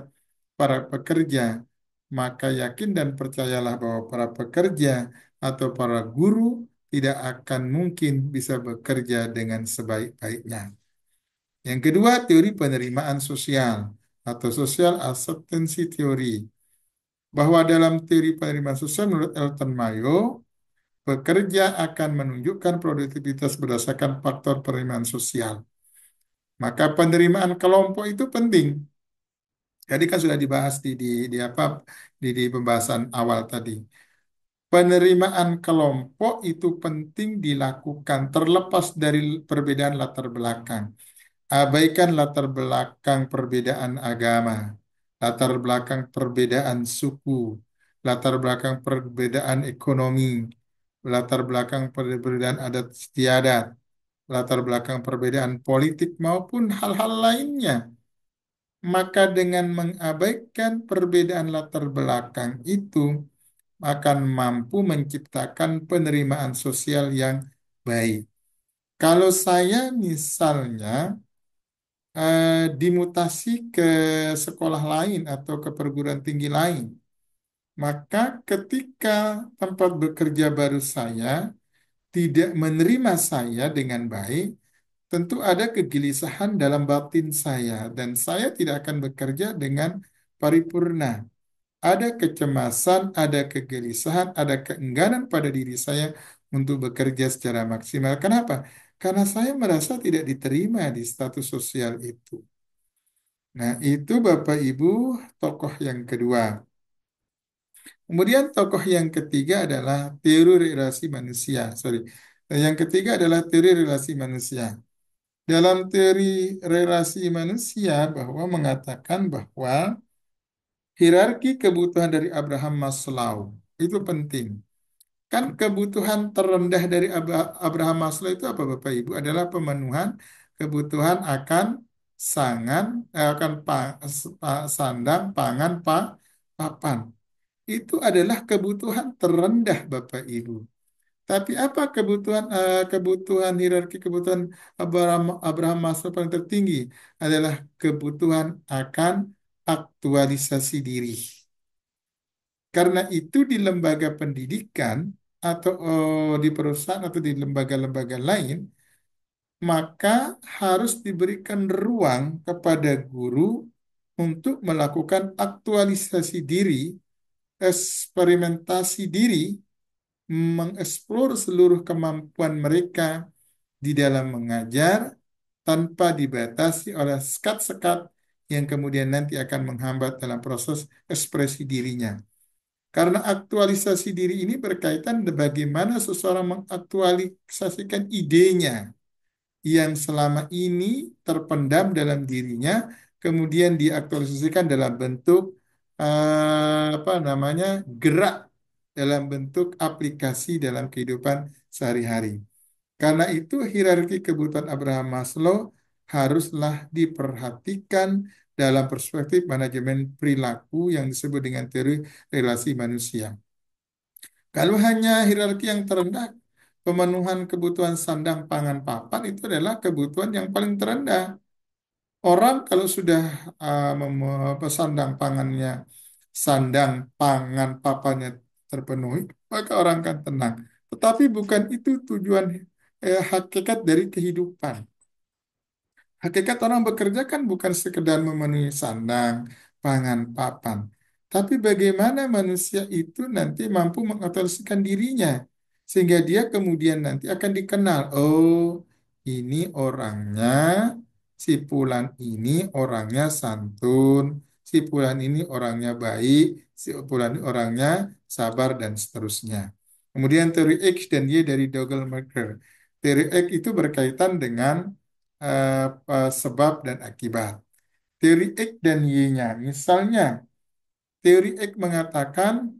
para pekerja, maka yakin dan percayalah bahwa para pekerja atau para guru tidak akan mungkin bisa bekerja dengan sebaik-baiknya. Yang kedua, teori penerimaan sosial atau social acceptance theory. Bahwa dalam teori penerimaan sosial menurut Elton Mayo, pekerja akan menunjukkan produktivitas berdasarkan faktor penerimaan sosial. Maka penerimaan kelompok itu penting. Jadi kan sudah dibahas di pembahasan awal tadi. Penerimaan kelompok itu penting dilakukan terlepas dari perbedaan latar belakang. Abaikan latar belakang perbedaan agama, latar belakang perbedaan suku, latar belakang perbedaan ekonomi, latar belakang perbedaan adat istiadat, latar belakang perbedaan politik maupun hal-hal lainnya. Maka dengan mengabaikan perbedaan latar belakang itu akan mampu menciptakan penerimaan sosial yang baik. Kalau saya misalnya dimutasi ke sekolah lain atau ke perguruan tinggi lain, maka ketika tempat bekerja baru saya tidak menerima saya dengan baik, tentu ada kegelisahan dalam batin saya dan saya tidak akan bekerja dengan paripurna. Ada kecemasan, ada kegelisahan, ada keengganan pada diri saya untuk bekerja secara maksimal. Kenapa? Karena saya merasa tidak diterima di status sosial itu. Nah, itu Bapak Ibu tokoh yang kedua. Kemudian tokoh yang ketiga adalah teori relasi manusia. Sorry. Yang ketiga adalah teori relasi manusia. Dalam teori relasi manusia bahwa mengatakan bahwa hierarki kebutuhan dari Abraham Maslow itu penting. Kan kebutuhan terendah dari Abraham Maslow itu apa Bapak Ibu? Adalah pemenuhan kebutuhan akan sandang, pangan, papan. Itu adalah kebutuhan terendah Bapak Ibu. Tapi apa kebutuhan hierarki kebutuhan Abraham Maslow paling tertinggi adalah kebutuhan akan aktualisasi diri. Karena itu di lembaga pendidikan atau di perusahaan atau di lembaga-lembaga lain, maka harus diberikan ruang kepada guru untuk melakukan aktualisasi diri, eksperimentasi diri, mengeksplor seluruh kemampuan mereka di dalam mengajar tanpa dibatasi oleh sekat-sekat yang kemudian nanti akan menghambat dalam proses ekspresi dirinya. Karena aktualisasi diri ini berkaitan dengan bagaimana seseorang mengaktualisasikan idenya yang selama ini terpendam dalam dirinya, kemudian diaktualisasikan dalam bentuk apa namanya gerak, dalam bentuk aplikasi dalam kehidupan sehari-hari. Karena itu hierarki kebutuhan Abraham Maslow haruslah diperhatikan dalam perspektif manajemen perilaku yang disebut dengan teori relasi manusia. Kalau hanya hierarki yang terendah, pemenuhan kebutuhan sandang, pangan, papan itu adalah kebutuhan yang paling terendah. Orang kalau sudah sandang pangannya, sandang pangan papannya terpenuhi, maka orang akan tenang. Tetapi bukan itu tujuan hakikat dari kehidupan. Hakikat orang bekerja kan bukan sekedar memenuhi sandang, pangan, papan. Tapi bagaimana manusia itu nanti mampu mengotorisikan dirinya. Sehingga dia kemudian nanti akan dikenal. Oh, ini orangnya, si Fulan ini orangnya santun, si Fulan ini orangnya baik, si Fulan ini orangnya sabar, dan seterusnya. Kemudian teori X dan Y dari Dougal McGregor. Teori X itu berkaitan dengan sebab dan akibat. Teori X dan Y-nya, misalnya teori X mengatakan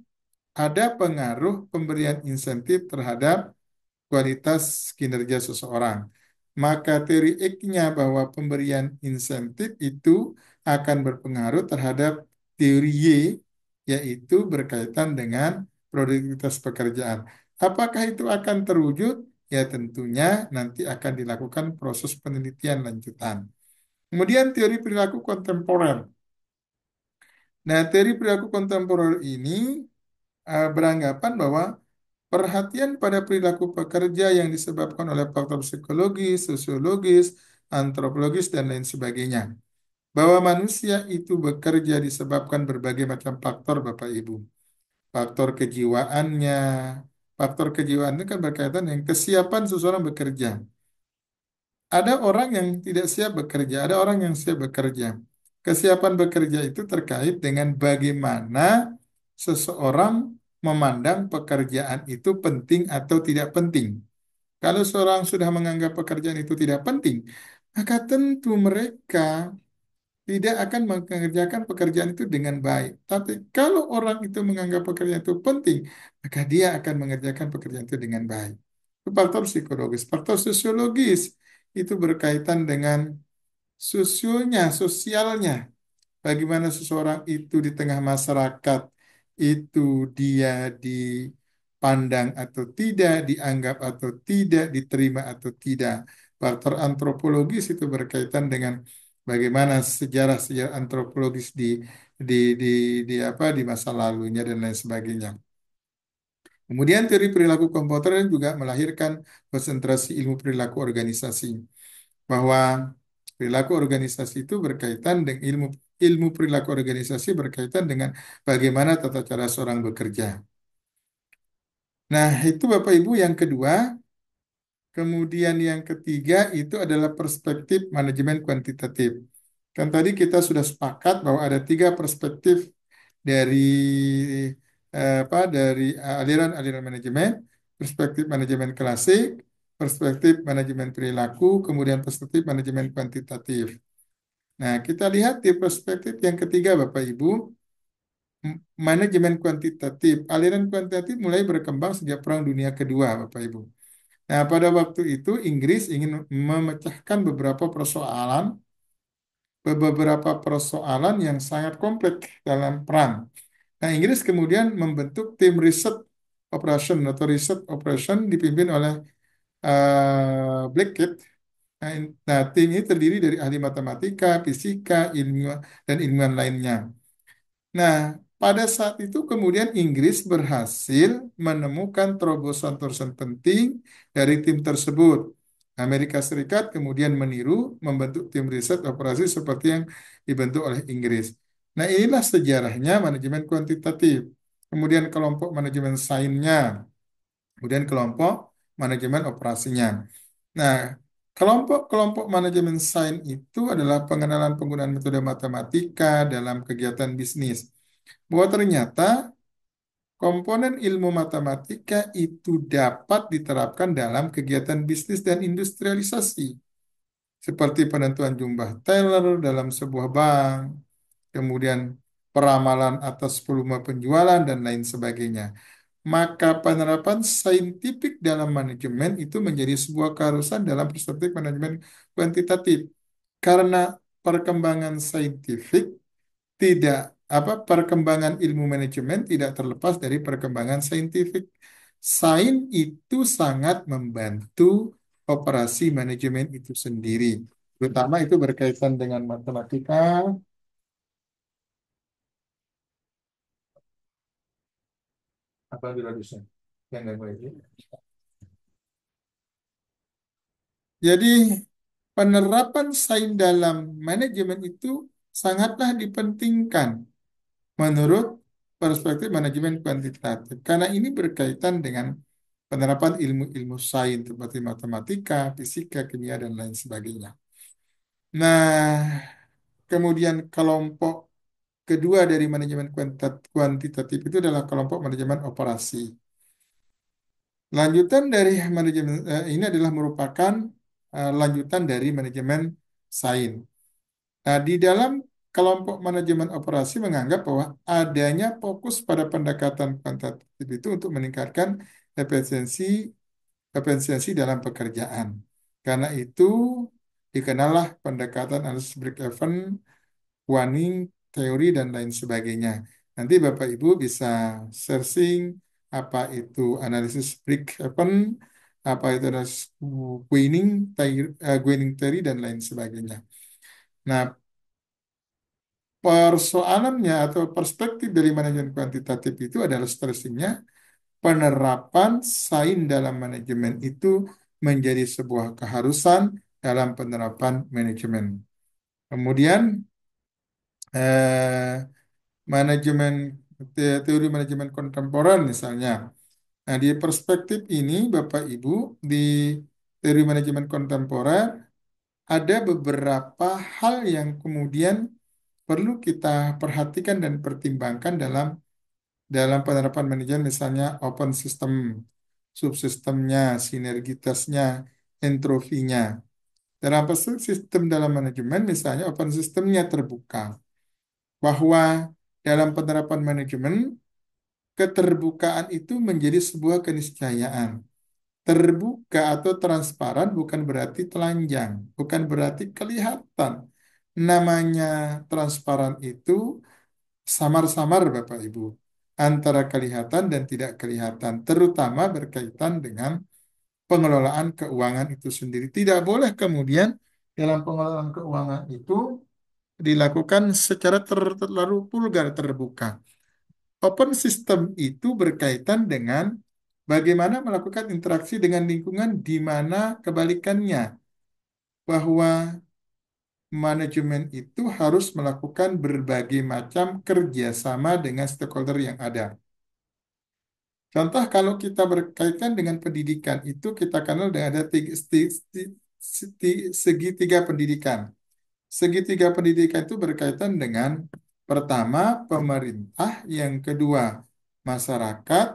ada pengaruh pemberian insentif terhadap kualitas kinerja seseorang. Maka teori X-nya bahwa pemberian insentif itu akan berpengaruh terhadap teori Y, yaitu berkaitan dengan produktivitas pekerjaan. Apakah itu akan terwujud? Ya tentunya nanti akan dilakukan proses penelitian lanjutan. Kemudian teori perilaku kontemporer. Nah, teori perilaku kontemporer ini beranggapan bahwa perhatian pada perilaku pekerja yang disebabkan oleh faktor psikologis, sosiologis, antropologis, dan lain sebagainya. Bahwa manusia itu bekerja disebabkan berbagai macam faktor, Bapak Ibu. Faktor kejiwaannya. Faktor kejiwaan itu kan berkaitan dengan kesiapan seseorang bekerja. Ada orang yang tidak siap bekerja, ada orang yang siap bekerja. Kesiapan bekerja itu terkait dengan bagaimana seseorang memandang pekerjaan itu penting atau tidak penting. Kalau seorang sudah menganggap pekerjaan itu tidak penting, maka tentu mereka tidak akan mengerjakan pekerjaan itu dengan baik. Tapi kalau orang itu menganggap pekerjaan itu penting, maka dia akan mengerjakan pekerjaan itu dengan baik. Itu faktor psikologis. Faktor sosiologis itu berkaitan dengan sosialnya. Bagaimana seseorang itu di tengah masyarakat, itu dia dipandang atau tidak, dianggap atau tidak, diterima atau tidak. Faktor antropologis itu berkaitan dengan bagaimana sejarah-sejarah antropologis di di di masa lalunya dan lain sebagainya. Kemudian teori perilaku komputer juga melahirkan konsentrasi ilmu perilaku organisasi, bahwa perilaku organisasi itu berkaitan dengan ilmu perilaku organisasi berkaitan dengan bagaimana tata cara seorang bekerja. Nah, itu Bapak Ibu yang kedua. Kemudian yang ketiga itu adalah perspektif manajemen kuantitatif. Kan tadi kita sudah sepakat bahwa ada tiga perspektif dari dari aliran-aliran manajemen, perspektif manajemen klasik, perspektif manajemen perilaku, kemudian perspektif manajemen kuantitatif. Nah, kita lihat di perspektif yang ketiga, Bapak Ibu, manajemen kuantitatif. Aliran kuantitatif mulai berkembang sejak Perang Dunia Kedua, Bapak Ibu. Nah, pada waktu itu Inggris ingin memecahkan beberapa persoalan yang sangat kompleks dalam perang. Nah, Inggris kemudian membentuk tim riset operation atau riset operation dipimpin oleh Blackett. Nah, tim ini terdiri dari ahli matematika, fisika, ilmuwan, dan ilmuwan lainnya. Nah, pada saat itu kemudian Inggris berhasil menemukan terobosan-terobosan penting dari tim tersebut. Amerika Serikat kemudian meniru, membentuk tim riset operasi seperti yang dibentuk oleh Inggris. Nah, inilah sejarahnya manajemen kuantitatif. Kemudian kelompok manajemen sainsnya, kemudian kelompok manajemen operasinya. Nah, kelompok-kelompok manajemen sains itu adalah pengenalan penggunaan metode matematika dalam kegiatan bisnis. Bahwa ternyata komponen ilmu matematika itu dapat diterapkan dalam kegiatan bisnis dan industrialisasi, seperti penentuan jumlah teller dalam sebuah bank, kemudian peramalan atas volume penjualan, dan lain sebagainya. Maka penerapan saintifik dalam manajemen itu menjadi sebuah keharusan dalam perspektif manajemen kuantitatif. Karena perkembangan saintifik tidak perkembangan ilmu manajemen tidak terlepas dari perkembangan saintifik. Sains itu sangat membantu operasi manajemen itu sendiri. Terutama itu berkaitan dengan matematika. Apa bisa? Yang nggak boleh. Jadi penerapan sains dalam manajemen itu sangatlah dipentingkan menurut perspektif manajemen kuantitatif. Karena ini berkaitan dengan penerapan ilmu-ilmu sains seperti matematika, fisika, kimia, dan lain sebagainya. Nah, kemudian kelompok kedua dari manajemen kuantitatif itu adalah kelompok manajemen operasi. Lanjutan dari manajemen ini adalah merupakan lanjutan dari manajemen sains. Nah, di dalam kelompok manajemen operasi menganggap bahwa adanya fokus pada pendekatan kuantitatif itu untuk meningkatkan efisiensi efisiensi dalam pekerjaan. Karena itu dikenallah pendekatan analisis break-even, Wanning, teori, dan lain sebagainya. Nanti Bapak Ibu bisa searching apa itu analisis break-even, apa itu analisis Wanning theory, dan lain sebagainya. Nah, persoalannya atau perspektif dari manajemen kuantitatif itu adalah seterusnya penerapan sains dalam manajemen itu menjadi sebuah keharusan dalam penerapan manajemen. Kemudian eh, manajemen teori manajemen kontemporer misalnya. Nah, di perspektif ini Bapak Ibu di teori manajemen kontemporer ada beberapa hal yang kemudian perlu kita perhatikan dan pertimbangkan dalam penerapan manajemen, misalnya open system, subsistemnya, sinergitasnya, entropinya. Dalam sistem dalam manajemen, misalnya open systemnya terbuka, bahwa dalam penerapan manajemen, keterbukaan itu menjadi sebuah keniscayaan. Terbuka atau transparan bukan berarti telanjang, bukan berarti kelihatan. Namanya transparan itu samar-samar Bapak Ibu, antara kelihatan dan tidak kelihatan, terutama berkaitan dengan pengelolaan keuangan itu sendiri. Tidak boleh kemudian dalam pengelolaan keuangan itu dilakukan secara terlalu vulgar terbuka. Open system itu berkaitan dengan bagaimana melakukan interaksi dengan lingkungan di mana kebalikannya, bahwa manajemen itu harus melakukan berbagai macam kerjasama dengan stakeholder yang ada. Contoh kalau kita berkaitan dengan pendidikan itu kita kenal dengan ada segitiga pendidikan. Segitiga pendidikan itu berkaitan dengan pertama pemerintah, yang kedua masyarakat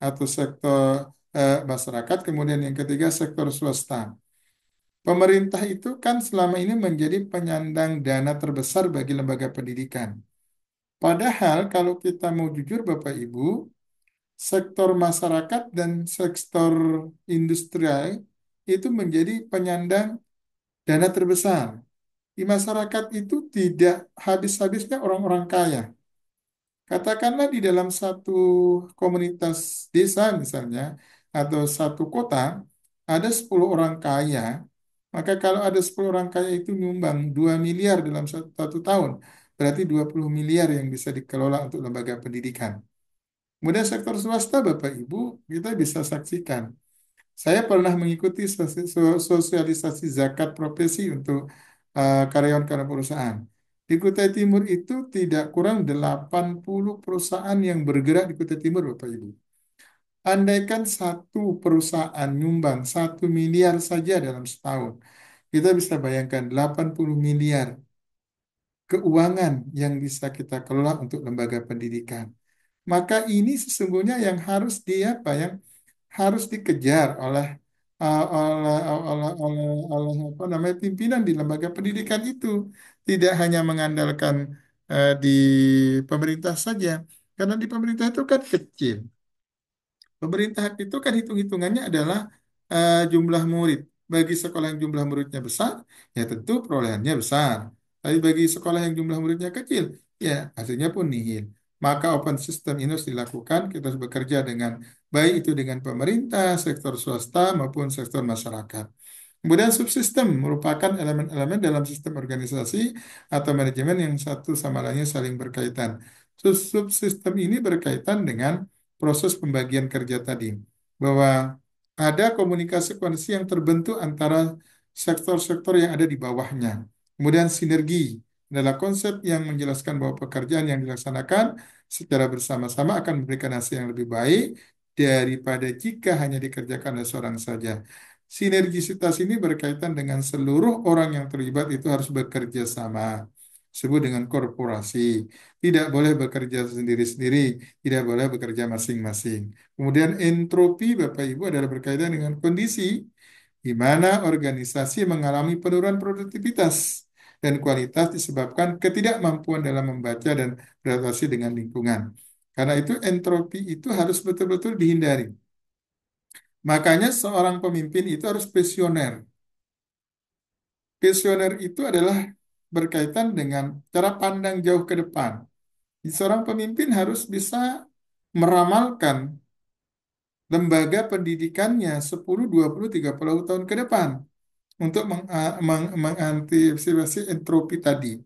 atau sektor masyarakat, kemudian yang ketiga sektor swasta. Pemerintah itu kan selama ini menjadi penyandang dana terbesar bagi lembaga pendidikan. Padahal kalau kita mau jujur Bapak Ibu, sektor masyarakat dan sektor industrial itu menjadi penyandang dana terbesar. Di masyarakat itu tidak habis-habisnya orang-orang kaya. Katakanlah di dalam satu komunitas desa misalnya, atau satu kota, ada 10 orang kaya, maka kalau ada 10 orang kaya itu nyumbang 2 miliar dalam satu tahun, berarti 20 miliar yang bisa dikelola untuk lembaga pendidikan. Kemudian sektor swasta, Bapak Ibu, kita bisa saksikan. Saya pernah mengikuti sosialisasi zakat profesi untuk karyawan-karyawan perusahaan. Di Kutai Timur itu tidak kurang 80 perusahaan yang bergerak di Kutai Timur, Bapak Ibu. Andaikan satu perusahaan nyumbang 1 miliar saja dalam setahun, kita bisa bayangkan 80 miliar keuangan yang bisa kita kelola untuk lembaga pendidikan. Maka ini sesungguhnya yang harus yang harus dikejar oleh apa namanya pimpinan di lembaga pendidikan itu, tidak hanya mengandalkan di pemerintah saja, karena di pemerintah itu kan kecil. Pemerintah itu kan hitung-hitungannya adalah jumlah murid. Bagi sekolah yang jumlah muridnya besar, ya tentu perolehannya besar. Tapi bagi sekolah yang jumlah muridnya kecil, ya hasilnya pun nihil. Maka open system ini harus dilakukan, kita harus bekerja dengan baik itu dengan pemerintah, sektor swasta maupun sektor masyarakat. Kemudian subsistem merupakan elemen-elemen dalam sistem organisasi atau manajemen yang satu sama lainnya saling berkaitan. Subsistem ini berkaitan dengan proses pembagian kerja tadi, bahwa ada komunikasi yang terbentuk antara sektor-sektor yang ada di bawahnya. Kemudian sinergi adalah konsep yang menjelaskan bahwa pekerjaan yang dilaksanakan secara bersama-sama akan memberikan hasil yang lebih baik daripada jika hanya dikerjakan oleh seorang saja. Sinergisitas ini berkaitan dengan seluruh orang yang terlibat itu harus bekerja sama. Disebut dengan korporasi. Tidak boleh bekerja sendiri-sendiri, tidak boleh bekerja masing-masing. Kemudian entropi, Bapak Ibu, adalah berkaitan dengan kondisi di mana organisasi mengalami penurunan produktivitas dan kualitas disebabkan ketidakmampuan dalam membaca dan beradaptasi dengan lingkungan. Karena itu entropi itu harus betul-betul dihindari. Makanya seorang pemimpin itu harus visioner. Visioner itu adalah berkaitan dengan cara pandang jauh ke depan. Seorang pemimpin harus bisa meramalkan lembaga pendidikannya 10, 20, 30 tahun ke depan untuk mengantisipasi entropi tadi.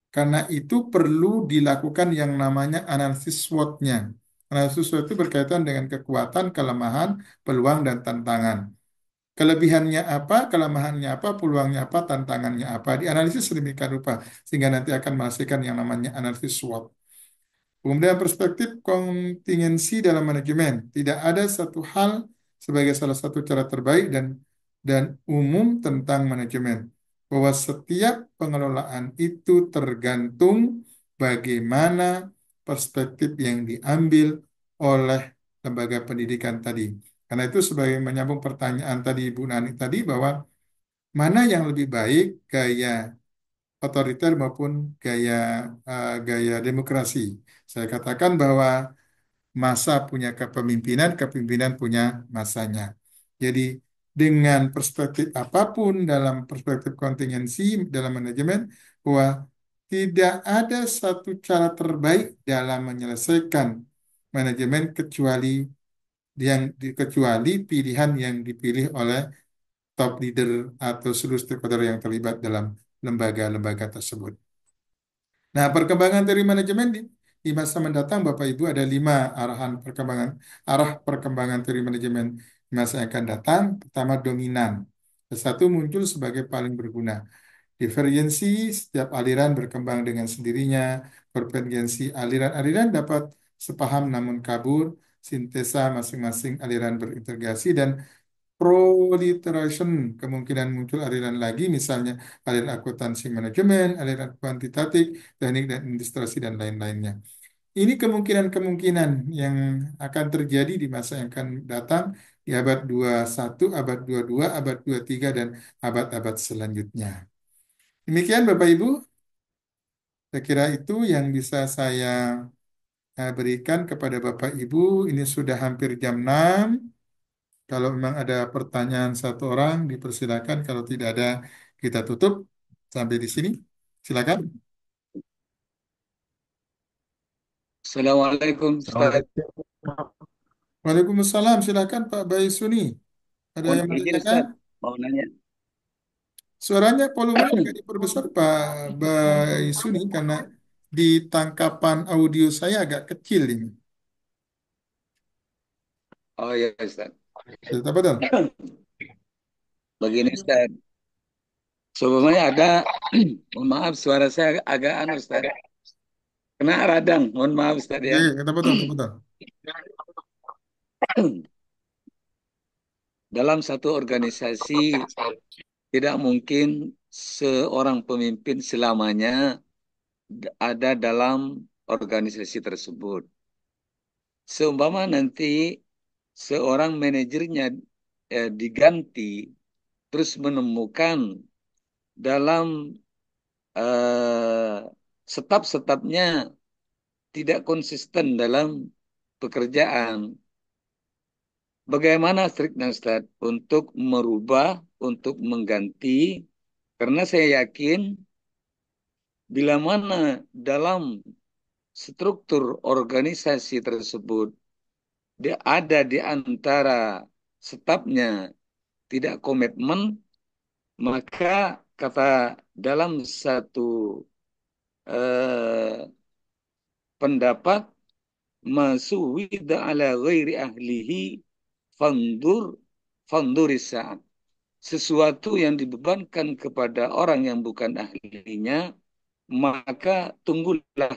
Karena itu perlu dilakukan yang namanya analisis SWOT-nya. Analisis SWOT itu berkaitan dengan kekuatan, kelemahan, peluang, dan tantangan. Kelebihannya apa, kelemahannya apa, peluangnya apa, tantangannya apa. Dianalisis sedemikian rupa sehingga nanti akan menghasilkan yang namanya analisis SWOT. Kemudian perspektif kontingensi dalam manajemen. Tidak ada satu hal sebagai salah satu cara terbaik dan umum tentang manajemen. Bahwa setiap pengelolaan itu tergantung bagaimana perspektif yang diambil oleh lembaga pendidikan tadi. Karena itu sebagai menyambung pertanyaan tadi Ibu Nani tadi bahwa mana yang lebih baik gaya otoriter maupun gaya demokrasi. Saya katakan bahwa masa punya kepemimpinan, kepemimpinan punya masanya. Jadi dengan perspektif apapun dalam perspektif kontingensi dalam manajemen, bahwa tidak ada satu cara terbaik dalam menyelesaikan manajemen kecuali pilihan yang dipilih oleh top leader atau seluruh stakeholder yang terlibat dalam lembaga-lembaga tersebut. Nah, perkembangan teori manajemen di masa mendatang, Bapak Ibu, ada 5 arah perkembangan teori manajemen di masa yang akan datang. Pertama, dominan. Satu muncul sebagai paling berguna. Divergensi, setiap aliran berkembang dengan sendirinya. Konvergensi, aliran-aliran dapat sepaham namun kabur. Sintesa, masing-masing aliran berintegrasi. Dan proliferation, kemungkinan muncul aliran lagi, misalnya aliran akuntansi manajemen, aliran kuantitatif, teknik dan administrasi, dan lain-lainnya. Ini kemungkinan-kemungkinan yang akan terjadi di masa yang akan datang di abad 21, abad 22, abad 23, dan abad-abad selanjutnya. Demikian Bapak Ibu, saya kira itu yang bisa saya berikan kepada Bapak Ibu. Ini sudah hampir jam 6. Kalau memang ada pertanyaan satu orang, dipersilakan. Kalau tidak ada, kita tutup sampai di sini. Silakan. Assalamualaikum Ustaz. Assalamualaikum. Waalaikumsalam. Silakan Pak Bayi Suni. Ada Mohon yang izin menanyakan? Ustaz, mau nanya. Suaranya volumenya agak diperbesar Pak Bayi Suni karena di tangkapan audio saya agak kecil ini. Oh ya Ustaz. Sudah apa dong? Begini Ustaz. Sebelumnya ada, mohon maaf suara saya agak anu Ustaz. Kena radang, mohon maaf Ustaz Oke, ya. kata betul, kata betul. Dalam satu organisasi tidak mungkin seorang pemimpin selamanya ada dalam organisasi tersebut. seumpama nanti seorang manajernya diganti, terus menemukan dalam eh, staf-stafnya tidak konsisten dalam pekerjaan. Bagaimana striknya Ustaz untuk merubah, untuk mengganti? Karena saya yakin bila mana dalam struktur organisasi tersebut dia ada di antara stafnya tidak komitmen, maka kata dalam satu eh, pendapat masuwida ala ghairi ahlihi fandur fanduris sa'at. Sesuatu yang dibebankan kepada orang yang bukan ahlinya, maka tunggulah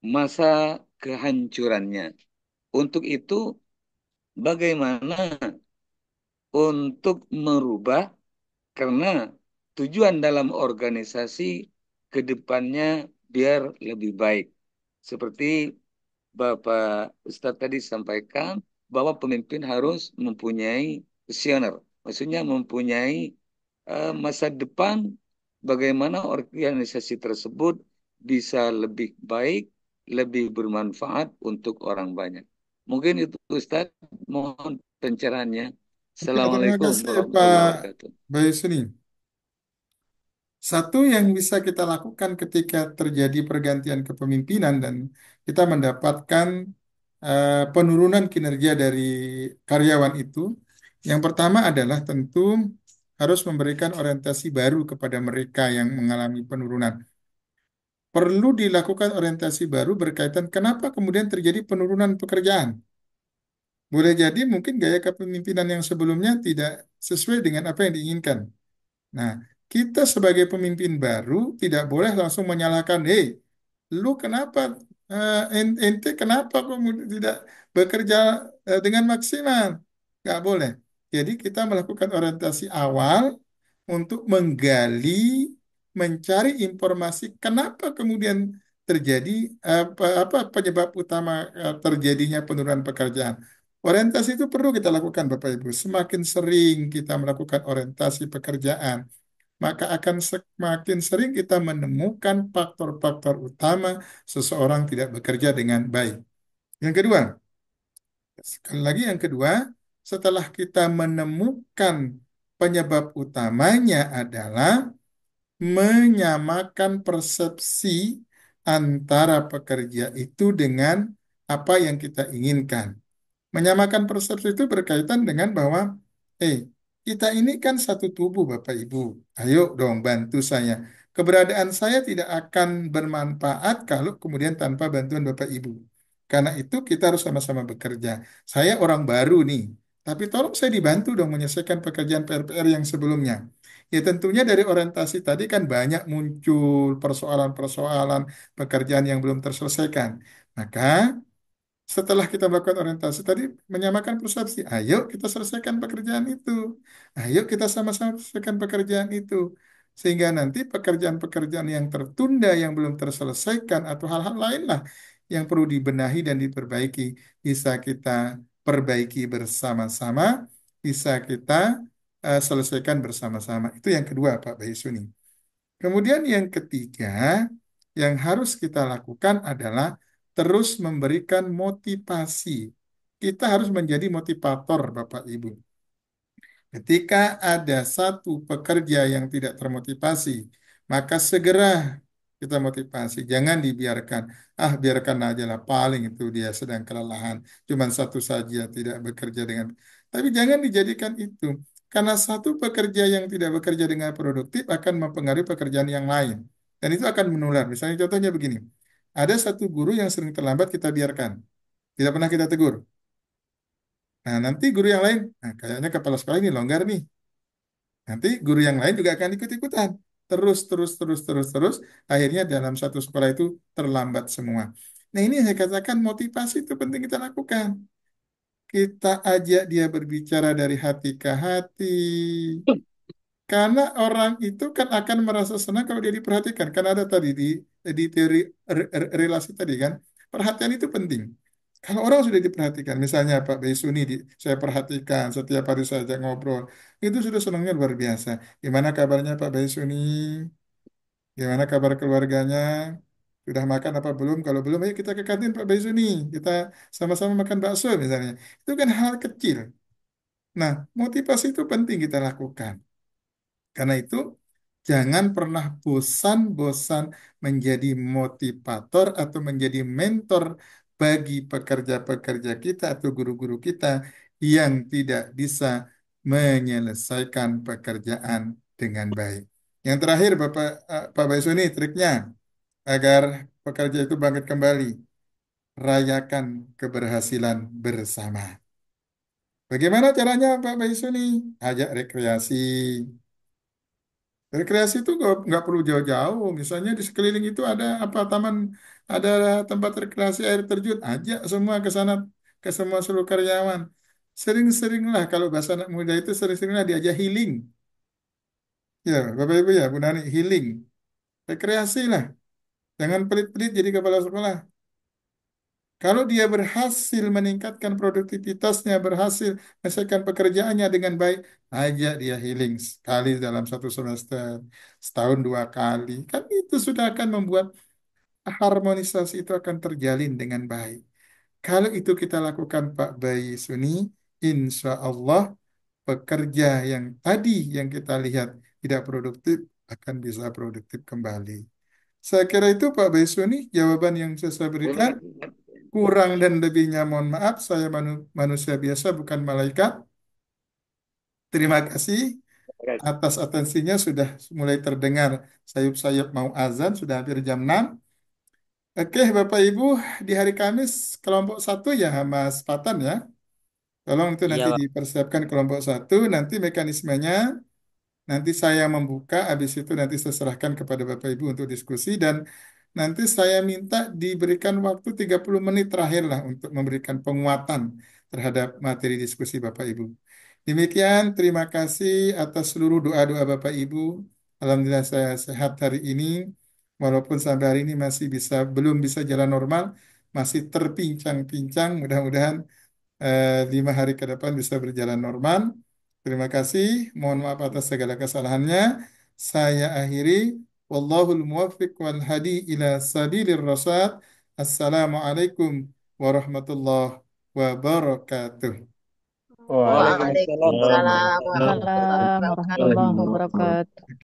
masa kehancurannya. Untuk itu, bagaimana untuk merubah, karena tujuan dalam organisasi ke depannya biar lebih baik. Seperti Bapak Ustadz tadi sampaikan, bahwa pemimpin harus mempunyai visioner. Maksudnya mempunyai masa depan bagaimana organisasi tersebut bisa lebih baik, lebih bermanfaat untuk orang banyak. Mungkin itu Ustadz, mohon pencerahannya. Oke, terima Assalamualaikum kasih warahmatullahi Pak wabarakatuh. Bayu Suni. Satu yang bisa kita lakukan ketika terjadi pergantian kepemimpinan dan kita mendapatkan penurunan kinerja dari karyawan itu, yang pertama adalah tentu harus memberikan orientasi baru kepada mereka yang mengalami penurunan. Perlu dilakukan orientasi baru berkaitan kenapa kemudian terjadi penurunan pekerjaan. Boleh jadi mungkin gaya kepemimpinan yang sebelumnya tidak sesuai dengan apa yang diinginkan. Nah, kita sebagai pemimpin baru tidak boleh langsung menyalahkan, hei, lu kenapa, ente kenapa kamu tidak bekerja dengan maksimal? Nggak boleh. Jadi kita melakukan orientasi awal untuk menggali, mencari informasi kenapa kemudian terjadi apa penyebab utama terjadinya penurunan pekerjaan. Orientasi itu perlu kita lakukan, Bapak Ibu. Semakin sering kita melakukan orientasi pekerjaan, maka akan semakin sering kita menemukan faktor-faktor utama seseorang tidak bekerja dengan baik. Yang kedua, sekali lagi yang kedua, setelah kita menemukan penyebab utamanya adalah menyamakan persepsi antara pekerja itu dengan apa yang kita inginkan. Menyamakan persepsi itu berkaitan dengan bahwa, eh, kita ini kan satu tubuh, Bapak Ibu. Ayo dong bantu saya. Keberadaan saya tidak akan bermanfaat kalau kemudian tanpa bantuan Bapak Ibu. Karena itu kita harus sama-sama bekerja. Saya orang baru nih, tapi tolong saya dibantu dong menyelesaikan pekerjaan PR-PR yang sebelumnya. Ya tentunya dari orientasi tadi kan banyak muncul persoalan-persoalan pekerjaan yang belum terselesaikan. Maka setelah kita melakukan orientasi tadi, menyamakan persepsi. Ayo kita selesaikan pekerjaan itu. Ayo kita sama-sama selesaikan pekerjaan itu. Sehingga nanti pekerjaan-pekerjaan yang tertunda, yang belum terselesaikan, atau hal-hal lain lah yang perlu dibenahi dan diperbaiki, bisa kita perbaiki bersama-sama, bisa kita selesaikan bersama-sama. Itu yang kedua, Pak Bayi Suni. Kemudian yang ketiga, yang harus kita lakukan adalah terus memberikan motivasi. Kita harus menjadi motivator, Bapak Ibu. Ketika ada satu pekerja yang tidak termotivasi, maka segera kita motivasi. Jangan dibiarkan, biarkan aja lah, paling itu dia sedang kelelahan. Cuman satu saja tidak bekerja dengan. Tapi jangan dijadikan itu. Karena satu pekerja yang tidak bekerja dengan produktif akan mempengaruhi pekerjaan yang lain. Dan itu akan menular. Misalnya contohnya begini. Ada satu guru yang sering terlambat kita biarkan. Tidak pernah kita tegur. Nah, nanti guru yang lain, nah kayaknya kepala sekolah ini longgar nih. Nanti guru yang lain juga akan ikut-ikutan. Terus, terus, terus, terus, terus. Akhirnya dalam satu sekolah itu terlambat semua. Nah ini yang saya katakan motivasi itu penting kita lakukan. Kita ajak dia berbicara dari hati ke hati. Karena orang itu kan akan merasa senang kalau dia diperhatikan. Karena ada tadi di teori relasi tadi kan. Perhatian itu penting. Kalau orang sudah diperhatikan, misalnya Pak Baisuni, saya perhatikan setiap hari saya ajak ngobrol, itu sudah senangnya luar biasa. Gimana kabarnya Pak Baisuni? Gimana kabar keluarganya? Sudah makan apa belum? Kalau belum, ayo kita ke kantin Pak Baisuni. Kita sama-sama makan bakso misalnya. Itu kan hal kecil. Nah, motivasi itu penting kita lakukan. Karena itu, jangan pernah bosan-bosan menjadi motivator atau menjadi mentor bagi pekerja-pekerja kita atau guru-guru kita yang tidak bisa menyelesaikan pekerjaan dengan baik. Yang terakhir, Pak Baisuni, triknya agar pekerja itu bangkit kembali, rayakan keberhasilan bersama. Bagaimana caranya, Pak Baisuni? Ajak rekreasi. Rekreasi itu nggak perlu jauh-jauh. Misalnya di sekeliling itu ada apa taman, ada tempat rekreasi air terjun. Ajak semua ke sana, ke semua seluruh karyawan. Sering-seringlah kalau bahasa anak muda itu sering-seringlah diajak healing. Ya, Bapak Ibu ya, Bu Nani, healing. Rekreasi lah. Jangan pelit-pelit jadi kepala sekolah. Kalau dia berhasil meningkatkan produktivitasnya, berhasil menyelesaikan pekerjaannya dengan baik, ajak dia healing sekali dalam satu semester, setahun dua kali. Kan itu sudah akan membuat harmonisasi itu akan terjalin dengan baik. Kalau itu kita lakukan Pak Bayi Suni, insya Allah pekerja yang tadi yang kita lihat tidak produktif akan bisa produktif kembali. Saya kira itu Pak Bayi Suni, jawaban yang saya berikan. Kurang dan lebihnya mohon maaf, saya manusia biasa bukan malaikat. Terima kasih atas atensinya, sudah mulai terdengar sayup-sayup mau azan, sudah hampir jam 6. Oke Bapak Ibu, di hari Kamis kelompok satu ya Mas Patan ya. Tolong itu Iya, nanti Pak. dipersiapkan kelompok satu, nanti mekanismenya nanti saya membuka, habis itu nanti saya serahkan kepada Bapak Ibu untuk diskusi dan nanti saya minta diberikan waktu 30 menit terakhir lah untuk memberikan penguatan terhadap materi diskusi Bapak Ibu. Demikian, terima kasih atas seluruh doa-doa Bapak Ibu. Alhamdulillah saya sehat hari ini. Walaupun sampai hari ini masih belum bisa jalan normal, masih terpincang-pincang. Mudah-mudahan 5 hari ke depan bisa berjalan normal. Terima kasih. Mohon maaf atas segala kesalahannya. Saya akhiri. Wallahul muwaffiq wal hadi ila sabilir rasyad. Assalamualaikum warahmatullahi wabarakatuh. Waalaikumsalam Waalaikumsalam warahmatullahi warahmatullahi Waalaikumsalam wabarakatuh. warahmatullahi wabarakatuh.